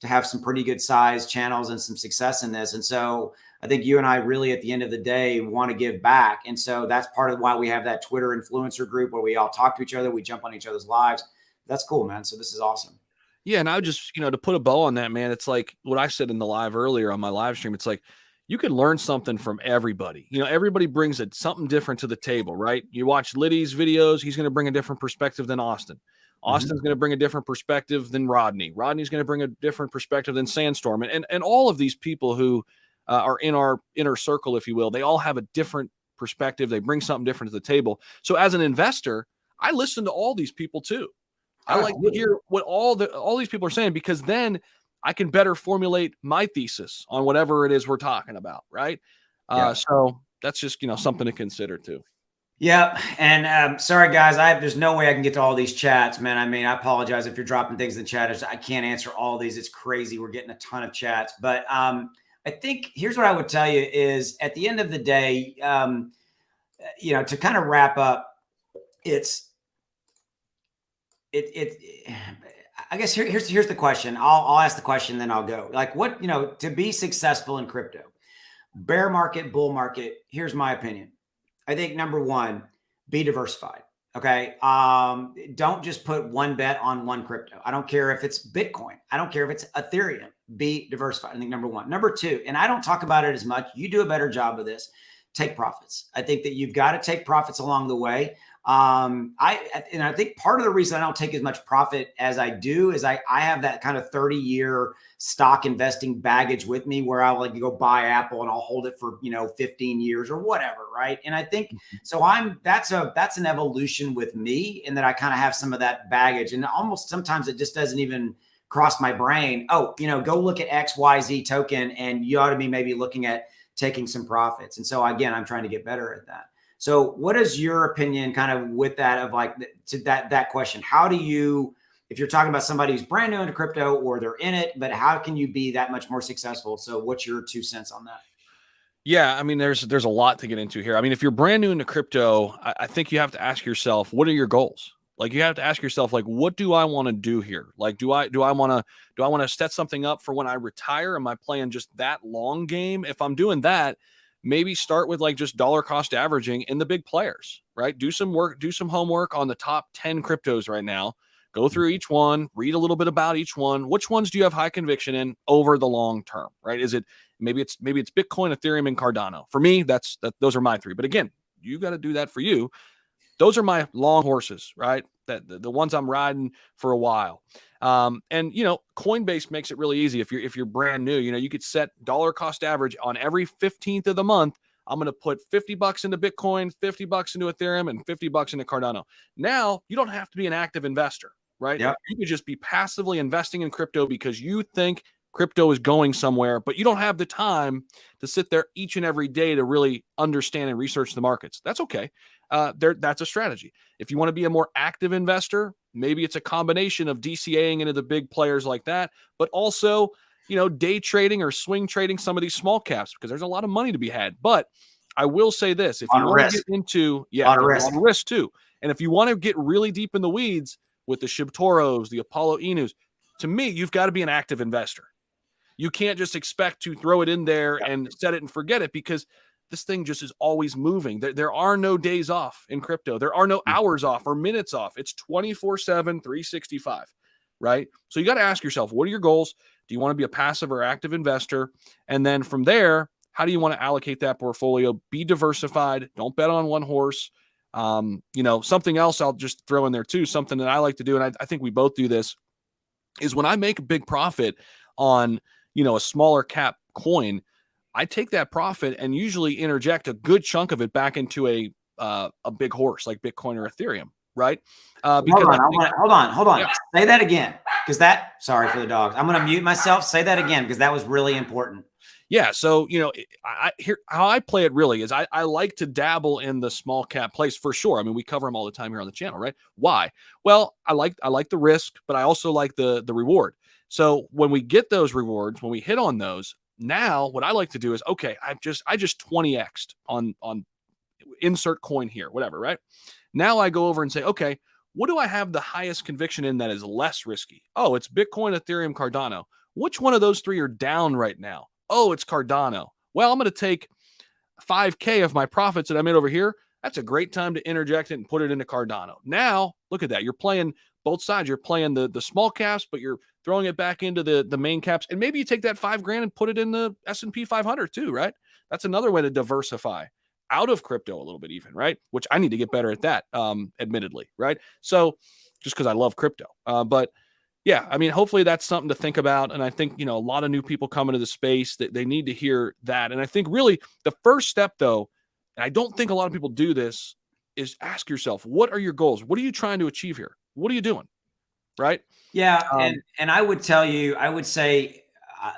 have some pretty good sized channels and some success in this. And so I think you and I really, at the end of the day, want to give back. And so that's part of why we have that Twitter influencer group where we all talk to each other. We jump on each other's lives. That's cool, man. So this is awesome. Yeah. And I would just, to put a bow on that, man, it's like what I said in the live earlier on my live stream. It's like, you can learn something from everybody. Everybody brings something different to the table, right? You watch Liddy's videos. He's going to bring a different perspective than Austin. Austin's going to bring a different perspective than Rodney. Rodney's going to bring a different perspective than Sandstorm. And all of these people who are in our inner circle, if you will, they all have a different perspective. They bring something different to the table. So as an investor, I listen to all these people too. I like to hear what all these people are saying, because then I can better formulate my thesis on whatever it is we're talking about, right? So that's just, something to consider too. Yeah. And sorry, guys, there's no way I can get to all these chats, man. I mean, I apologize if you're dropping things in the chat. I can't answer all these. It's crazy. We're getting a ton of chats. But I think here's what I would tell you is, at the end of the day, to kind of wrap up, I guess here's the question. I'll ask the question, then I'll go. Like, what, to be successful in crypto, bear market, bull market, here's my opinion. I think number one, be diversified. Okay. Don't just put one bet on one crypto. I don't care if it's Bitcoin. I don't care if it's Ethereum. Be diversified. I think number one. Number two, and I don't talk about it as much, you do a better job of this, take profits. I think that you've got to take profits along the way. I think part of the reason I don't take as much profit as I do is I have that kind of 30-year stock investing baggage with me, where I'll go buy Apple and I'll hold it for, 15 years or whatever. Right. And I think, so that's an evolution with me, in that I kind of have some of that baggage, and almost sometimes it just doesn't even cross my brain. Oh, go look at XYZ token and you ought to be maybe looking at taking some profits. And so again, I'm trying to get better at that. So what is your opinion kind of with that, of to that question? How do you, if you're talking about somebody who's brand new into crypto or they're in it, but how can you be that much more successful? So what's your 2 cents on that? Yeah. I mean, there's a lot to get into here. I mean, if you're brand new into crypto, I think you have to ask yourself, what are your goals? Like, you have to ask yourself, like, what do I want to do here? Like, do I want to set something up for when I retire? Am I playing just that long game? If I'm doing that, maybe start with just dollar cost averaging in the big players, right? Do some work, do some homework on the top 10 cryptos right now. Go through each one, read a little bit about each one. Which ones do you have high conviction in over the long term, right? Is it maybe it's Bitcoin, Ethereum, and Cardano? For me, those are my three. But again, you got to do that for you. Those are my long horses, right? That the ones I'm riding for a while. And Coinbase makes it really easy. If you're brand new, you could set dollar cost average on every 15th of the month. I'm going to put $50 into Bitcoin, $50 into Ethereum, and $50 into Cardano. Now you don't have to be an active investor, right? Yep. You could just be passively investing in crypto because you think crypto is going somewhere, but you don't have the time to sit there each and every day to really understand and research the markets. That's okay. That's a strategy. If you want to be a more active investor, maybe it's a combination of DCAing into the big players like that, but also, day trading or swing trading some of these small caps, because there's a lot of money to be had. But I will say this, if you want to get into, a lot of risk too. And if you want to get really deep in the weeds with the Shibtoros, the Apollo Inus, to me, you've got to be an active investor. You can't just expect to throw it in there and set it and forget it, because this thing just is always moving. There are no days off in crypto. There are no hours off or minutes off. It's 24/7, 365, right? So you got to ask yourself, what are your goals? Do you want to be a passive or active investor? And then from there, how do you want to allocate that portfolio? Be diversified. Don't bet on one horse. Something else I'll just throw in there too, something that I like to do, and I think we both do this, is when I make a big profit on, a smaller cap coin, I take that profit and usually interject a good chunk of it back into a big horse like Bitcoin or Ethereum, right? Hold on. Yeah. Say that again, because sorry for the dogs. I'm going to mute myself. Say that again, because that was really important. Yeah. So, here, how I play it really is I like to dabble in the small cap place for sure. I mean, we cover them all the time here on the channel, right? Why? Well, I like the risk, but I also like the reward. So when we get those rewards, when we hit on those, now what I like to do is, okay, I just 20x'd on insert coin here, whatever, right? Now I go over and say, okay, what do I have the highest conviction in that is less risky? Oh, it's Bitcoin, Ethereum, Cardano. Which one of those three are down right now? Oh, it's Cardano. Well, I'm going to take 5K of my profits that I made over here. That's a great time to interject it and put it into Cardano. Now, look at that. You're playing both sides. You're playing the small caps, but you're throwing it back into the main caps. And maybe you take that $5,000 and put it in the S&P 500 too, right? That's another way to diversify out of crypto a little bit even, right? Which I need to get better at that, admittedly, right? So just because I love crypto. But yeah, I mean, hopefully that's something to think about. And I think, a lot of new people come into the space that they need to hear that. And I think really the first step though, and I don't think a lot of people do this, is ask yourself, what are your goals? What are you trying to achieve here? What are you doing? Right. Yeah, Um, and I would tell you, I would say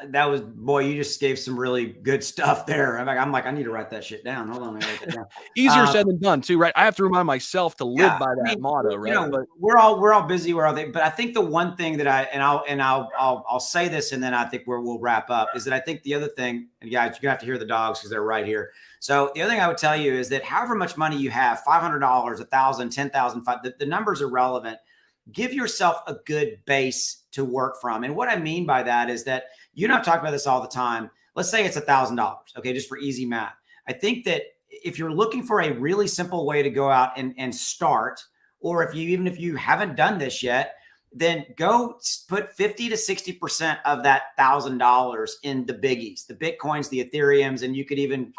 that was, boy, you just gave some really good stuff there. I'm like, I need to write that shit down. Hold on, let me write that down. Easier said than done too, right? I have to remind myself to live Yeah, by I that mean, motto, right? But we're all busy, we're all there. But I think the one thing that I'll say this, and then I think we'll wrap up, is that I think the other thing, and guys, you're gonna have to hear the dogs because they're right here. So the other thing I would tell you is that however much money you have, $500, 1,000, 10,000, the numbers are relevant. Give yourself a good base to work from. And what I mean by that is that you and I've talked about this all the time. Let's say it's $1,000, okay, just for easy math. I think that if you're looking for a really simple way to go out and start, or even if you haven't done this yet, then go put 50 to 60% of that $1,000 in the biggies, the Bitcoins, the Ethereums, and you could even,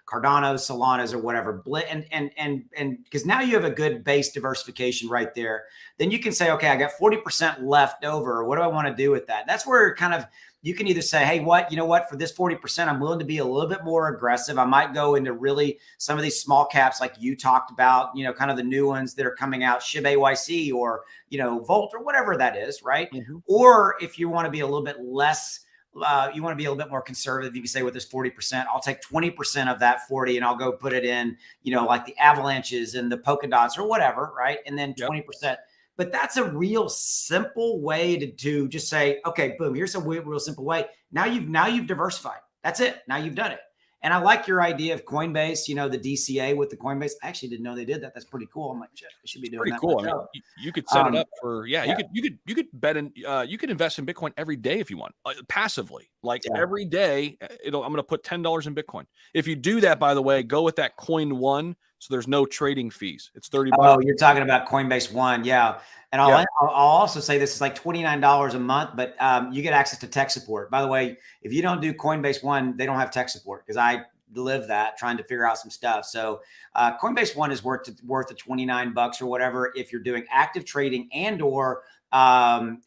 Cardano's, Solana's, or whatever. And because now you have a good base diversification right there. Then you can say, okay, I got 40% left over. What do I want to do with that? That's where kind of you can either say, hey, you know what, for this 40%, I'm willing to be a little bit more aggressive. I might go into really some of these small caps like you talked about, kind of the new ones that are coming out, Shiba YC or, Volt or whatever that is, right? mm-hmm. Or if you want to be a little bit less, you want to be a little bit more conservative, you can say with this 40%, I'll take 20% of that 40 and I'll go put it in, like the avalanches and the polka dots or whatever, right? And then 20%. But that's a real simple way to just say, okay, boom, here's a real simple way. Now you've diversified. That's it. Now you've done it. And I like your idea of Coinbase, the DCA with the Coinbase. I actually didn't know they did that. That's pretty cool. I'm like, shit, I should be doing that. Pretty cool. Myself. I mean, you could set it up for, you could bet in, you could invest in Bitcoin every day if you want, passively. Like every day, I'm going to put $10 in Bitcoin. If you do that, by the way, go with that Coin One. So there's no trading fees. It's $30. Oh, you're talking about Coinbase One. Yeah. And I'll also say this is like $29 a month, but you get access to tech support. By the way, if you don't do Coinbase One, they don't have tech support because I live that trying to figure out some stuff. So Coinbase One is worth the $29 or whatever if you're doing active trading and or trying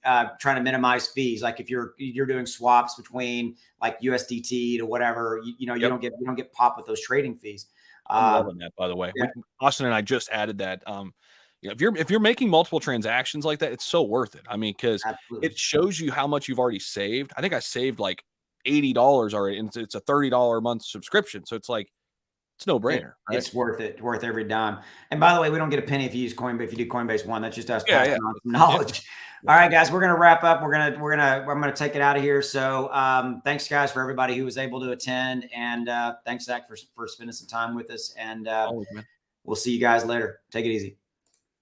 to minimize fees. Like if you're doing swaps between like USDT to whatever, you don't get popped with those trading fees. I'm loving that, by the way. Austin and I just added that. If you're making multiple transactions like that, it's so worth it. I mean, because it shows you how much you've already saved. I think I saved like $80 already, and it's a $30 a month subscription. So it's like it's no brainer. Right? It's worth it, worth every dime. And by the way, we don't get a penny if you use Coinbase. If you do Coinbase One, that's just us passing on some knowledge. All right, guys, we're gonna wrap up. I'm gonna take it out of here. So thanks, guys, for everybody who was able to attend, and thanks, Zach, for spending some time with us. And we'll see you guys later. Take it easy.